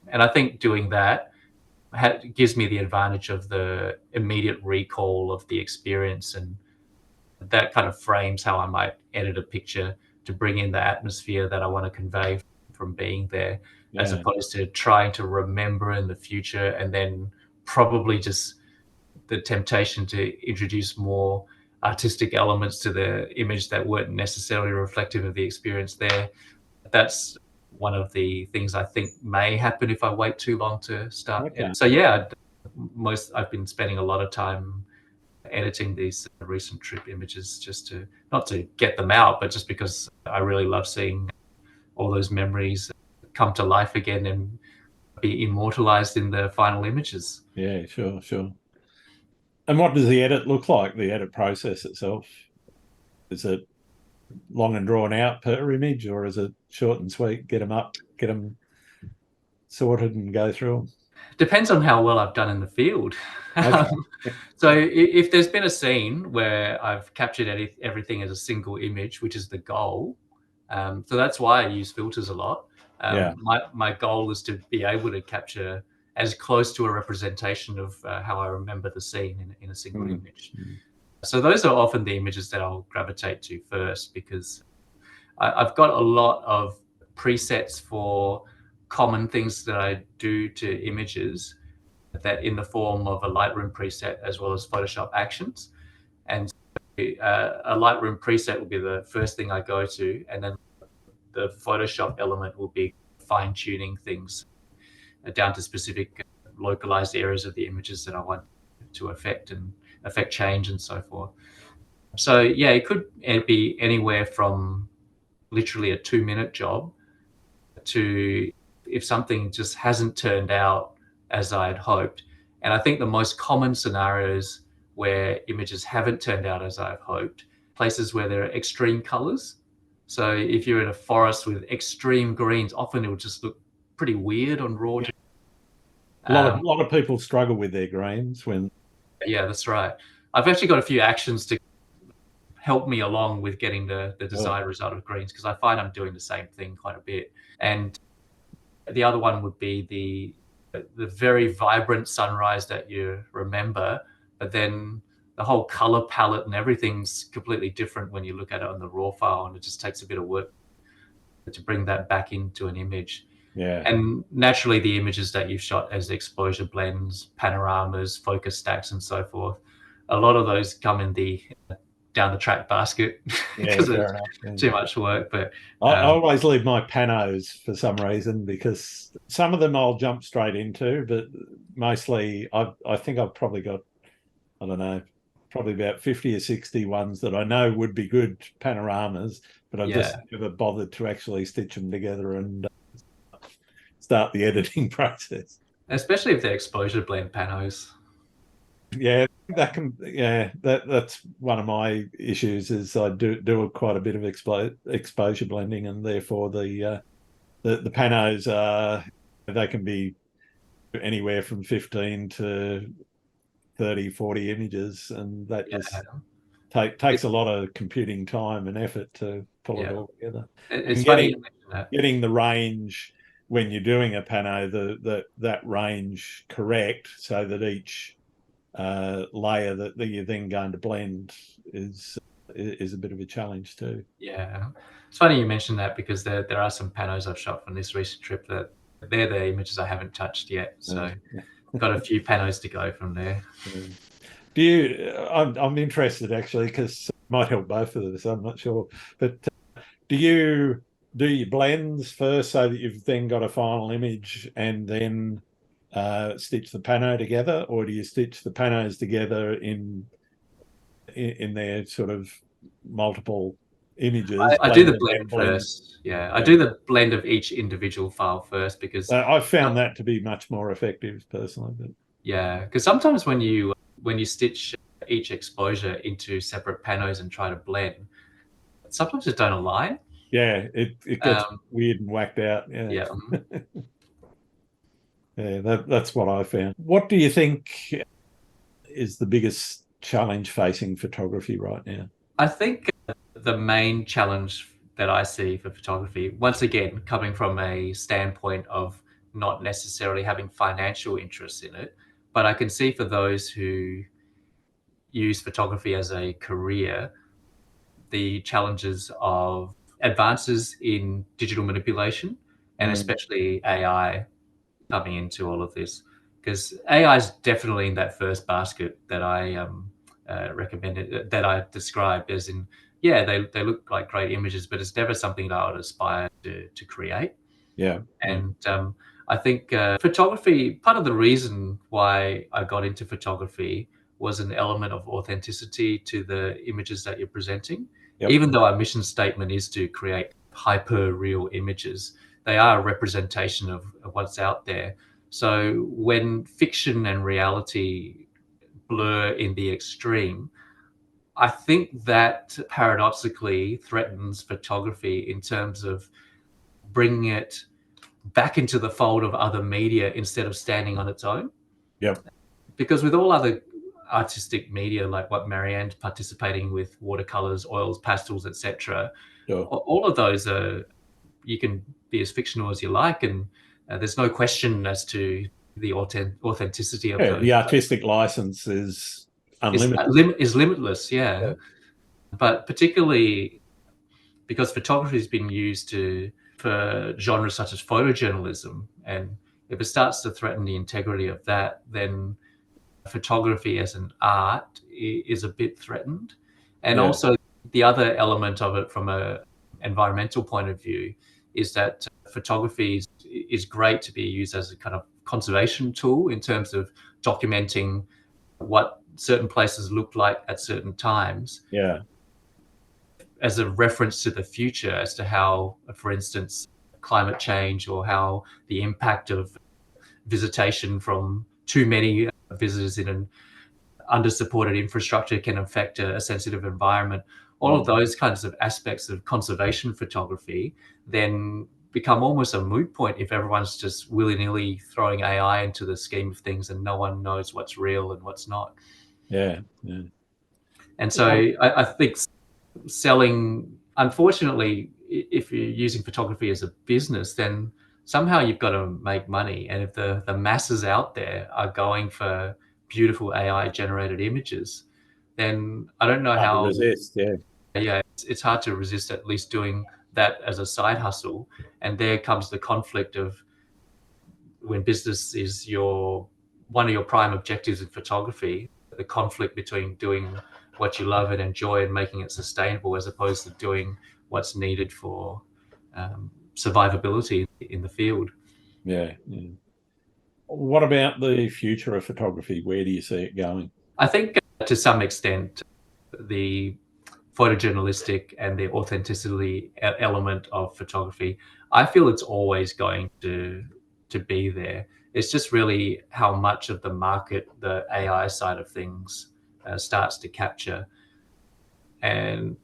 And I think doing that gives me the advantage of the immediate recall of the experience, and that kind of frames how I might edit a picture to bring in the atmosphere that I want to convey from being there, as Yeah. opposed to trying to remember in the future and then probably just the temptation to introduce more artistic elements to the image that weren't necessarily reflective of the experience there. That's one of the things I think may happen if I wait too long to start. Okay. So yeah, I've been spending a lot of time editing these recent trip images just to not to get them out, but just because I really love seeing all those memories come to life again and be immortalized in the final images. Yeah, sure, sure. And what does the edit look like, the edit process itself? Is it long and drawn out per image, or is it short and sweet, get them up, get them sorted and go through them? Depends on how well I've done in the field. Okay. So if there's been a scene where I've captured everything as a single image, which is the goal, so that's why I use filters a lot. Yeah. My goal is to be able to capture as close to a representation of how I remember the scene in a single Mm. image. So those are often the images that I'll gravitate to first, because I've got a lot of presets for common things that I do to images, that in the form of a Lightroom preset as well as Photoshop actions. And a Lightroom preset will be the first thing I go to, and then the Photoshop element will be fine tuning things down to specific localized areas of the images that I want to affect change and so forth. So yeah, it could be anywhere from literally a 2-minute job to if something just hasn't turned out as I had hoped. And I think the most common scenarios where images haven't turned out as I've hoped, places where there are extreme colors. So if you're in a forest with extreme greens, often it will just look pretty weird on raw. Yeah. Um, A lot of people struggle with their greens when. yeah, that's right. I've actually got a few actions to help me along with getting the Oh, desired result of greens, because I find I'm doing the same thing quite a bit. And the other one would be the the very vibrant sunrise that you remember, but then the whole color palette and everything's completely different when you look at it on the raw file, and it just takes a bit of work to bring that back into an image. Yeah. And naturally, the images that you've shot as exposure blends, panoramas, focus stacks, and so forth, a lot of those come in the down the track basket Yeah, because fair it's enough. Yeah. too much work. But I always leave my panos for some reason, because some of them I'll jump straight into, but mostly I think I've probably got, I don't know, probably about 50 or 60 ones that I know would be good panoramas, but I've just yeah, never bothered to actually stitch them together and start the editing process. especially if they're exposure blend panos. Yeah, that can. Yeah, that's one of my issues. Is I do quite a bit of exposure blending, and therefore the panos are, they can be anywhere from 15 to 30, 40 images, and that Yeah, just takes a lot of computing time and effort to pull it yeah. all together. It's And funny you mention that. getting the range when you're doing a pano, that range correct, so that each layer that you're then going to blend is a bit of a challenge too. Yeah, it's funny you mentioned that because there are some panos I've shot from this recent trip that they're the images I haven't touched yet. So got a few panos to go from there. Do you? I'm interested actually, because it might help both of us. I'm not sure, but do you do your blends first so that you've then got a final image and then stitch the pano together, or do you stitch the panos together in their sort of multiple images, I do blend the and then blend blend? first. Yeah, I Yeah. do the blend of each individual file first because I've found that to be much more effective personally. But yeah, because sometimes when you stitch each exposure into separate panos and try to blend, sometimes it don't align. yeah, it gets weird and whacked out. Yeah. Yeah. Yeah, that's what I found. What do you think is the biggest challenge facing photography right now? I think the main challenge that I see for photography, once again, coming from a standpoint of not necessarily having financial interests in it, but I can see for those who use photography as a career, the challenges of advances in digital manipulation and Mm, especially AI coming into all of this. Because AI is definitely in that first basket that I recommended, that I described as in, yeah, they look like great images, but it's never something that I would aspire to create. yeah, yeah, And I think photography, part of the reason why I got into photography was an element of authenticity to the images that you're presenting. yep, Even though our mission statement is to create hyper real images, they are a representation of what's out there. So when fiction and reality blur in the extreme, I think that paradoxically threatens photography in terms of bringing it back into the fold of other media instead of standing on its own. yep, Because with all other artistic media, like what Marianne's participating with, watercolors, oils, pastels, etc., sure. all of those are, you can be as fictional as you like, and there's no question as to the authenticity of Yeah, those. the artistic license is Is unlimited. is limitless, yeah. Yeah, But particularly because photography has been used for genres such as photojournalism, and if it starts to threaten the integrity of that, then photography as an art is a bit threatened. And yeah, also the other element of it from a environmental point of view is that photography is great to be used as a kind of conservation tool in terms of documenting what certain places look like at certain times yeah, as a reference to the future as to how, for instance, climate change or how the impact of visitation from too many visitors in an under-supported infrastructure can affect a sensitive environment. All of mm, those kinds of aspects of conservation photography then become almost a moot point if everyone's just willy-nilly throwing AI into the scheme of things and no one knows what's real and what's not. yeah, yeah. And so I think selling, unfortunately, if you're using photography as a business, then somehow you've got to make money. And if the masses out there are going for beautiful AI generated images, then I don't know Hard to how, resist. Yeah. yeah, it's hard to resist at least doing that as a side hustle. And there comes the conflict of when business is one of your prime objectives in photography, the conflict between doing what you love and enjoy and making it sustainable as opposed to doing what's needed for survivability in the field. Yeah. Yeah. What about the future of photography? Where do you see it going? I think to some extent, the photojournalistic and the authenticity element of photography, I feel it's always going to be there. It's just really how much of the market the AI side of things starts to capture. And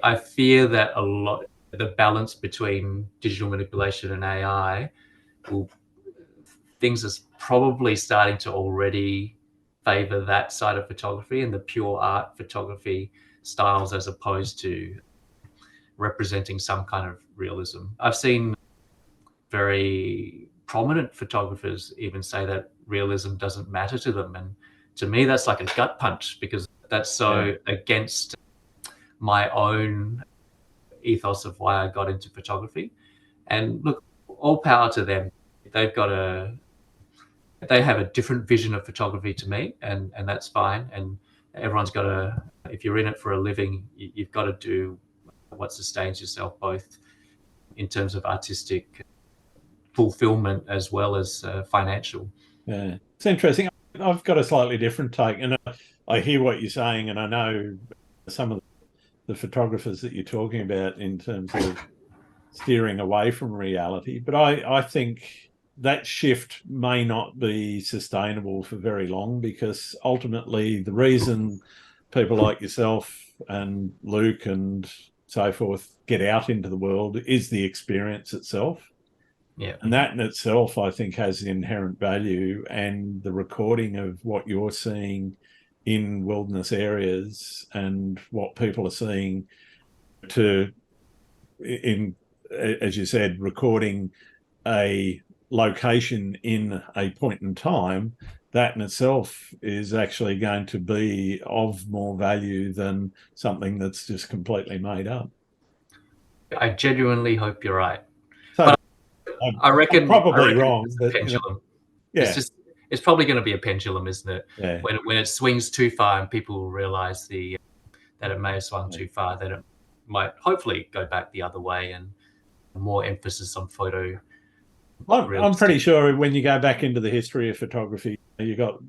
I fear that a lot, the balance between digital manipulation and AI will, things is probably starting to already favor that side of photography and the pure art photography styles as opposed to representing some kind of realism. I've seen very prominent photographers even say that realism doesn't matter to them. And to me, that's like a gut punch because that's Yeah. so against my own ethos of why I got into photography. And look, all power to them. They've got they have a different vision of photography to me, and that's fine. And everyone's got to, if you're in it for a living, you've got to do what sustains yourself, both in terms of artistic fulfillment as well as financial. Yeah. It's interesting. I've got a slightly different take, and I hear what you're saying, and I know some of the photographers that you're talking about in terms of steering away from reality. But I think that shift may not be sustainable for very long because ultimately the reason people like yourself and Luke and so forth get out into the world is the experience itself. Yeah. And that in itself, I think, has inherent value. And the recording of what you're seeing in wilderness areas and what people are seeing to, in, as you said, recording a location in a point in time, that in itself is actually going to be of more value than something that's just completely made up. I genuinely hope you're right. So But I'm, I I'm reckon probably it's wrong, just a but pendulum. It's yeah, just it's probably going to be a pendulum, isn't it? yeah, When it swings too far and people will realize that it may have swung yeah. too far, then it might hopefully go back the other way and more emphasis on photo I'm realistic. pretty sure when you go back into the history of photography, you got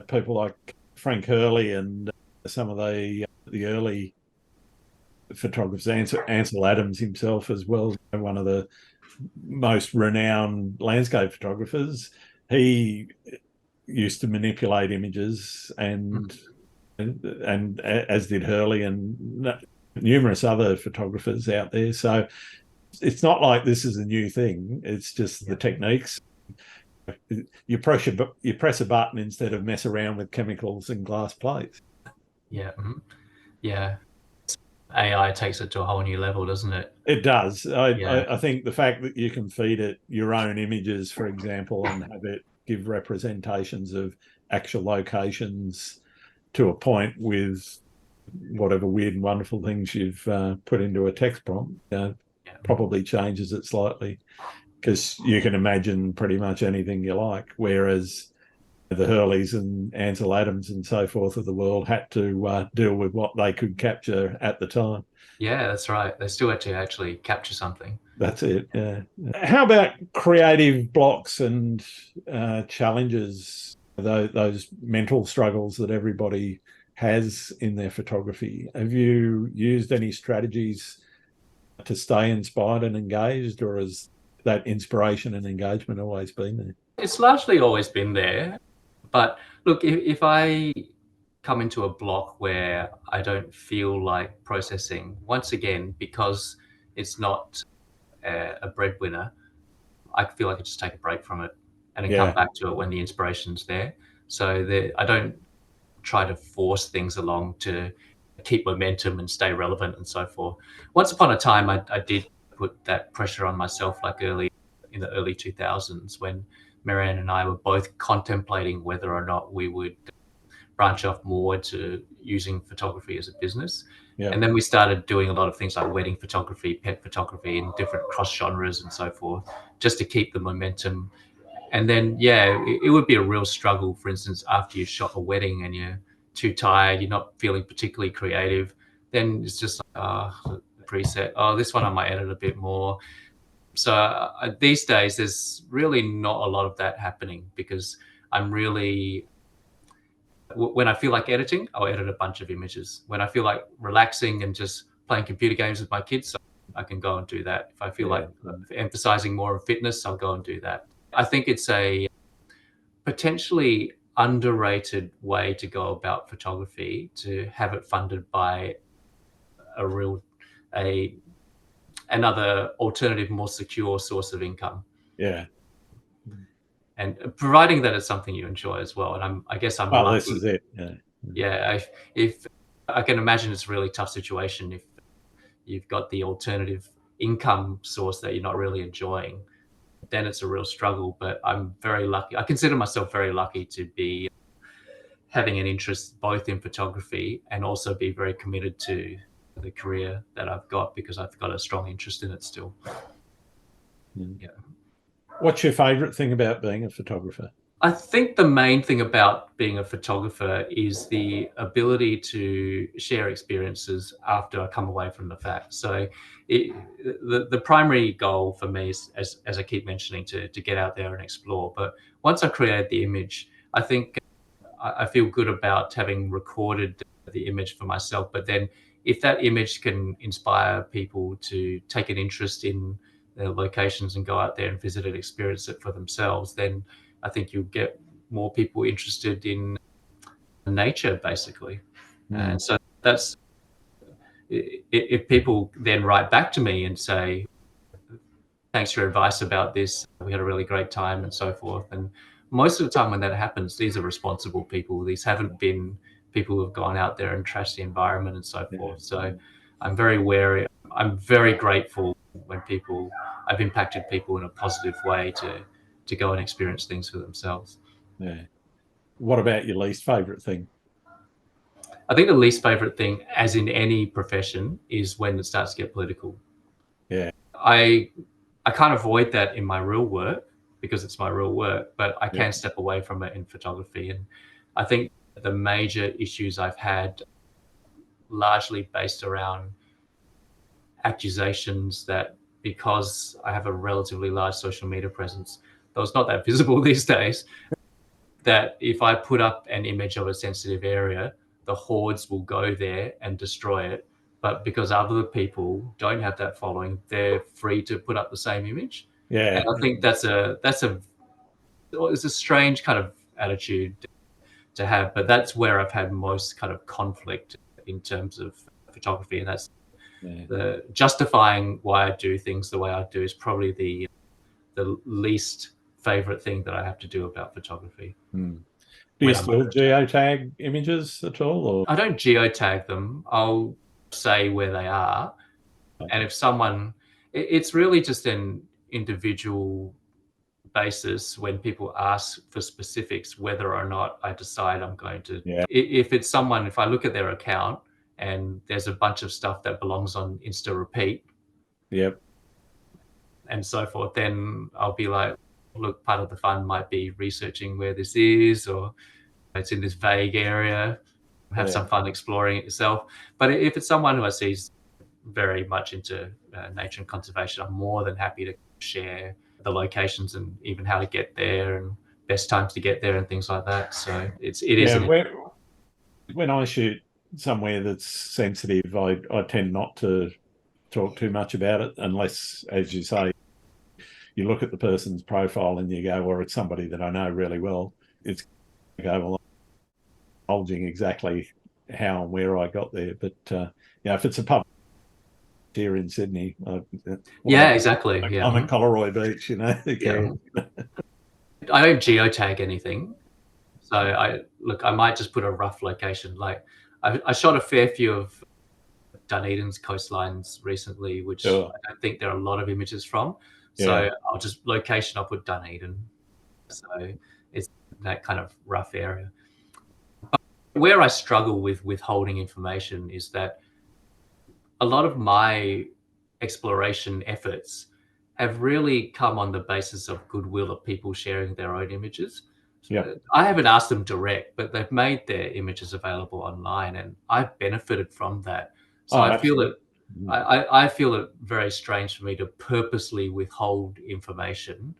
people like Frank Hurley and some of the early photographers, Ansel Adams himself as well, one of the most renowned landscape photographers. He used to manipulate images and as did Hurley and numerous other photographers out there. So it's not like this is a new thing. It's just the techniques. You press a button instead of mess around with chemicals and glass plates. Yeah, yeah. AI takes it to a whole new level, doesn't it? It does. Yeah, I think the fact that you can feed it your own images, for example, and have it give representations of actual locations to a point with whatever weird and wonderful things you've put into a text prompt, yeah, probably changes it slightly because you can imagine pretty much anything you like. Whereas the Hurleys and Ansel Adams and so forth of the world had to deal with what they could capture at the time. yeah. That's right. They still had to actually capture something. That's it. Yeah. How about creative blocks and challenges? Those mental struggles that everybody has in their photography. Have you used any strategies to stay inspired and engaged, or has that inspiration and engagement always been there? It's largely always been there, but look, if I come into a block where I don't feel like processing, once again, because it's not a breadwinner, I feel like I just take a break from it and then come Yeah. back to it when the inspiration's there. So I don't try to force things along to keep momentum and stay relevant and so forth. Once upon a time, I did put that pressure on myself, like early in the early 2000s when Marianne and I were both contemplating whether or not we would branch off more to using photography as a business. Yeah. And then we started doing a lot of things like wedding photography, pet photography, and different cross genres and so forth, just to keep the momentum. And then, yeah, it would be a real struggle, for instance, after you shot a wedding and you're too tired, you're not feeling particularly creative, then it's just like, the preset, this one I might edit a bit more. So these days, there's really not a lot of that happening because I'm really, when I feel like editing, I'll edit a bunch of images. When I feel like relaxing and just playing computer games with my kids, I can go and do that. If I feel Yeah. like emphasizing more of fitness, I'll go and do that. I think it's a potentially underrated way to go about photography, to have it funded by a real, another alternative, more secure source of income. Yeah. And providing that it's something you enjoy as well. And I guess I'm Well, this lucky. is it. Yeah. Yeah, if I can imagine it's a really tough situation if you've got the alternative income source that you're not really enjoying, then it's a real struggle. But I'm very lucky. I consider myself very lucky to be having an interest both in photography and also be very committed to the career that I've got because I've got a strong interest in it still. Yeah. What's your favorite thing about being a photographer? I think the main thing about being a photographer is the ability to share experiences after I come away from the fact. So the primary goal for me is, as I keep mentioning, to get out there and explore. But once I create the image, I think I feel good about having recorded the image for myself. But then if that image can inspire people to take an interest in the locations and go out there and visit and experience it for themselves, then I think you'll get more people interested in nature, basically. And so that's, if people then write back to me and say, thanks for your advice about this, we had a really great time and so forth. And most of the time when that happens, these are responsible people. These haven't been people who have gone out there and trashed the environment and so forth. So I'm very wary. I'm very grateful when I've impacted people in a positive way to go and experience things for themselves. Yeah. What about your least favorite thing? I think the least favorite thing, as in any profession, is when it starts to get political. Yeah. I can't avoid that in my real work because it's my real work, but I can step away from it in photography. And I think the major issues I've had largely based around accusations that because I have a relatively large social media presence, though it's not that visible these days, that if I put up an image of a sensitive area, the hordes will go there and destroy it. But because other people don't have that following, they're free to put up the same image. Yeah. And I think it's a strange kind of attitude to have, but that's where I've had most kind of conflict in terms of photography. And that's the justifying why I do things the way I do is probably the least favorite thing that I have to do about photography. Do you still geotag images at all? Or? I don't geotag them. I'll say where they are. And if someone, it's really just an individual basis when people ask for specifics, whether or not I decide I'm going to. If it's someone, if I look at their account and there's a bunch of stuff that belongs on Insta Repeat. And so forth, then I'll be like, look, part of the fun might be researching where this is, or it's in this vague area, have some fun exploring it yourself. But if it's someone who I see is very much into nature and conservation, I'm more than happy to share the locations and even how to get there and best times to get there and things like that. So it is. When I shoot somewhere that's sensitive, I tend not to talk too much about it unless, as you say, you look at the person's profile and you go, or it's somebody that I know really well. It's go, well, I'm divulging exactly how and where I got there. But if it's a pub here in Sydney, exactly. I'm at Collaroy Beach, I don't geotag anything. So I might just put a rough location. Like I shot a fair few of Dunedin's coastlines recently, which I don't think there are a lot of images from. So I'll just location, I'll put Dunedin. So it's that kind of rough area. But where I struggle with withholding information is that a lot of my exploration efforts have really come on the basis of goodwill of people sharing their own images. Yep. I haven't asked them direct, but they've made their images available online, and I've benefited from that. So Oh, I feel absolutely. it. I feel it very strange for me to purposely withhold information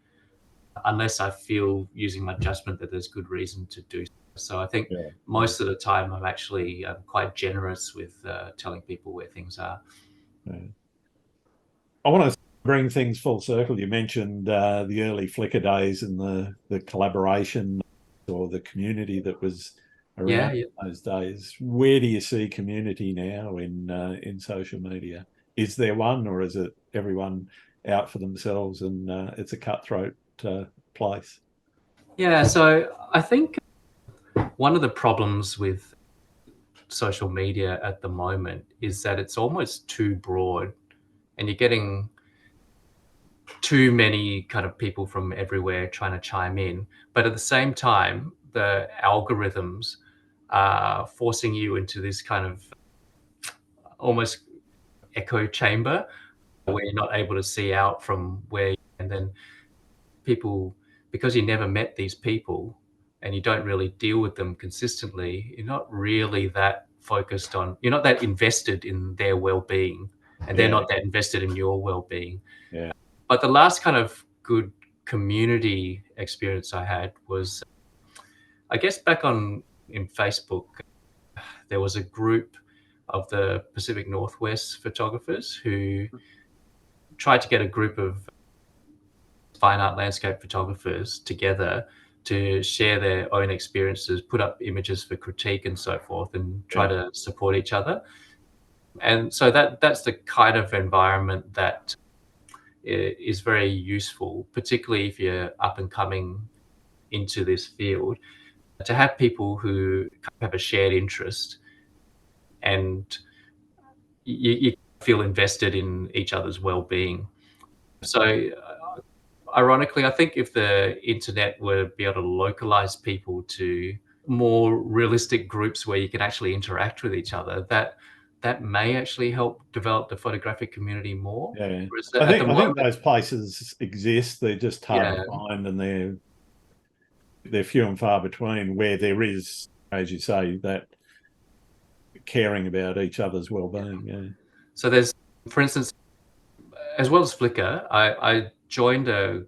unless I feel using my judgment that there's good reason to do so. So I think most of the time I'm actually quite generous with telling people where things are. Yeah. I want to bring things full circle. You mentioned the early Flickr days and the collaboration or the community that was around Yeah. those days. Where do you see community now in social media? Is there one, or is it everyone out for themselves and it's a cutthroat place? Yeah, so I think one of the problems with social media at the moment is that it's almost too broad, and you're getting too many kind of people from everywhere trying to chime in. But at the same time, the algorithms are forcing you into this kind of almost echo chamber where you're not able to see out from where, and then people, because you never met these people and you don't really deal with them consistently, you're not really that focused on, you're not that invested in their well-being, and they're not that invested in your well-being. Yeah. But the last kind of good community experience I had was, I guess, back on in Facebook, there was a group of the Pacific Northwest photographers who tried to get a group of fine art landscape photographers together to share their own experiences, put up images for critique and so forth, and try to support each other. And so that's the kind of environment that is very useful, particularly if you're up and coming into this field, to have people who have a shared interest and you feel invested in each other's well-being. So ironically, I think if the internet were to be able to localize people to more realistic groups where you can actually interact with each other, that may actually help develop the photographic community more. Yeah. Whereas I at the think moment, those places exist. They're just hard to yeah, find, and they're few and far between where there is, as you say, that caring about each other's well-being. Yeah. so there's, for instance, as well as Flickr, I joined a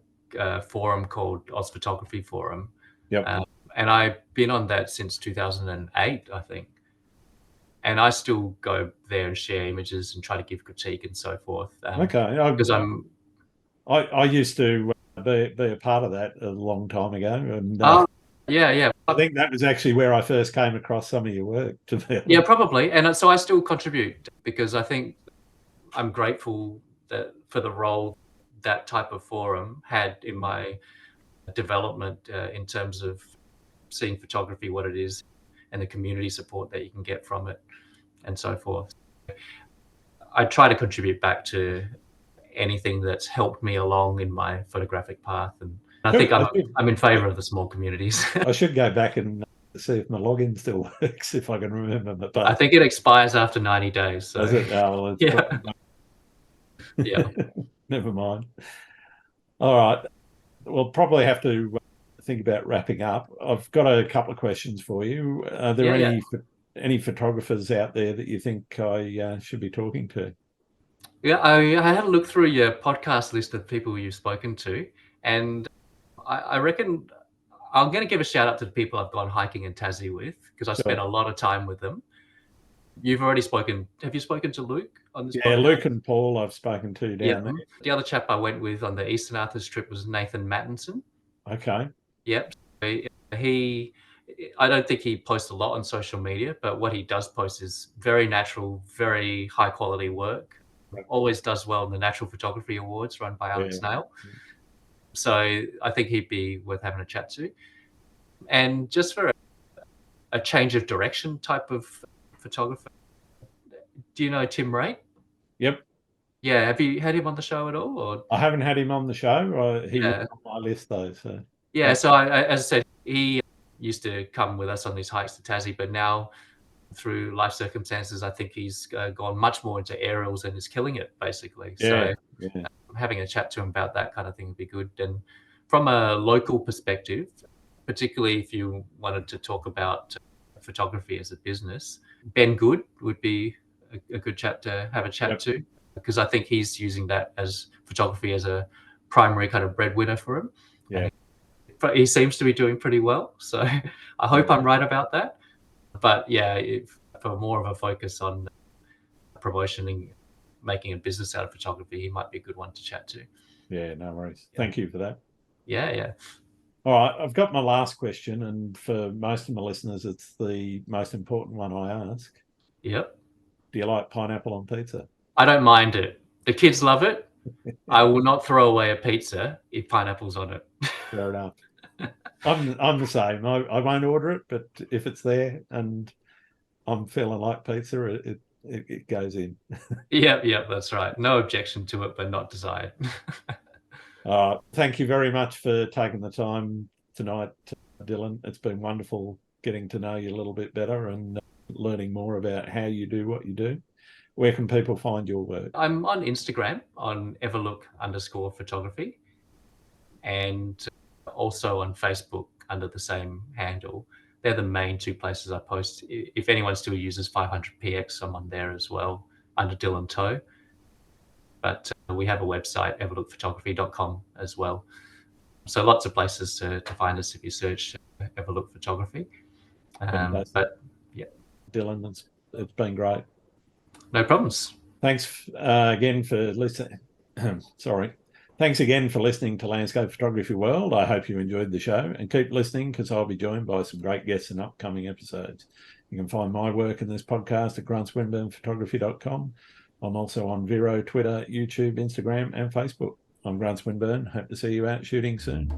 forum called Oz Photography Forum, Yep. and I've been on that since 2008, I think. And I still go there and share images and try to give critique and so forth. Okay. Because I'm, I used to be a part of that a long time ago, and yeah, I think that was actually where I first came across some of your work. To be honest. yeah, probably. And so I still contribute because I think I'm grateful that for the role that type of forum had in my development in terms of seeing photography what it is and the community support that you can get from it and so forth. I try to contribute back to anything that's helped me along in my photographic path, and I think I'm in favour of the small communities. I should go back and see if my login still works, if I can remember. But I think it expires after 90 days. So does it? Oh, well, it's yeah, yeah. never mind. All right. We'll probably have to think about wrapping up. I've got a couple of questions for you. Are there any photographers out there that you think I should be talking to? Yeah, I had a look through your podcast list of people you've spoken to, and I reckon I'm going to give a shout out to the people I've gone hiking in Tassie with, because I spent a lot of time with them. You've already spoken. Have you spoken to Luke on this podcast? Yeah, Luke and Paul I've spoken to down there. The other chap I went with on the Eastern Arthurs trip was Nathan Mattinson. Okay. Yep. I don't think he posts a lot on social media, but what he does post is very natural, very high quality work. Always does well in the Natural Photography Awards run by Alex Nail. So I think he'd be worth having a chat to. And just for a change of direction type of photographer, do you know Tim Ray? Yep. Yeah, have you had him on the show at all? Or I haven't had him on the show. He was yeah, on my list though. So yeah. So as I said, he used to come with us on these hikes to Tassie, but now through life circumstances, I think he's gone much more into aerials and is killing it basically. yeah, So yeah, having a chat to him about that kind of thing would be good. And from a local perspective, particularly if you wanted to talk about photography as a business, Ben Good would be a good chat to have a chat yep, to, because I think he's using that as photography as a primary kind of breadwinner for him. yeah, And he seems to be doing pretty well. So I yeah, hope I'm right about that. But yeah, for more of a focus on promotioning, making a business out of photography, he might be a good one to chat to. yeah. No worries. Yeah, Thank you for that. yeah, yeah. All right, I've got my last question, and for most of my listeners, it's the most important one I ask. Yep. Do you like pineapple on pizza? I don't mind it. The kids love it. I will not throw away a pizza if pineapple's on it. Fair enough. I'm the same. I won't order it, but if it's there and I'm feeling like pizza, it goes in. Yep, yep, that's right. No objection to it, but not desired. Thank you very much for taking the time tonight, Dylan. It's been wonderful getting to know you a little bit better and learning more about how you do what you do. Where can people find your work? I'm on Instagram on Everlook_photography and also on Facebook under the same handle. They're the main two places I post. If anyone still uses 500px, I'm on there as well under Dylan Toe. But we have a website, everlookphotography.com as well. So lots of places to find us if you search Everlook Photography. Fantastic. But yeah, Dylan, it's been great. no problems. Thanks again for listening. Sorry. Thanks again for listening to Landscape Photography World. I hope you enjoyed the show and keep listening because I'll be joined by some great guests in upcoming episodes. You can find my work in this podcast at grantswinburnphotography.com. I'm also on Vero, Twitter, YouTube, Instagram, and Facebook. I'm Grant Swinburne. Hope to see you out shooting soon.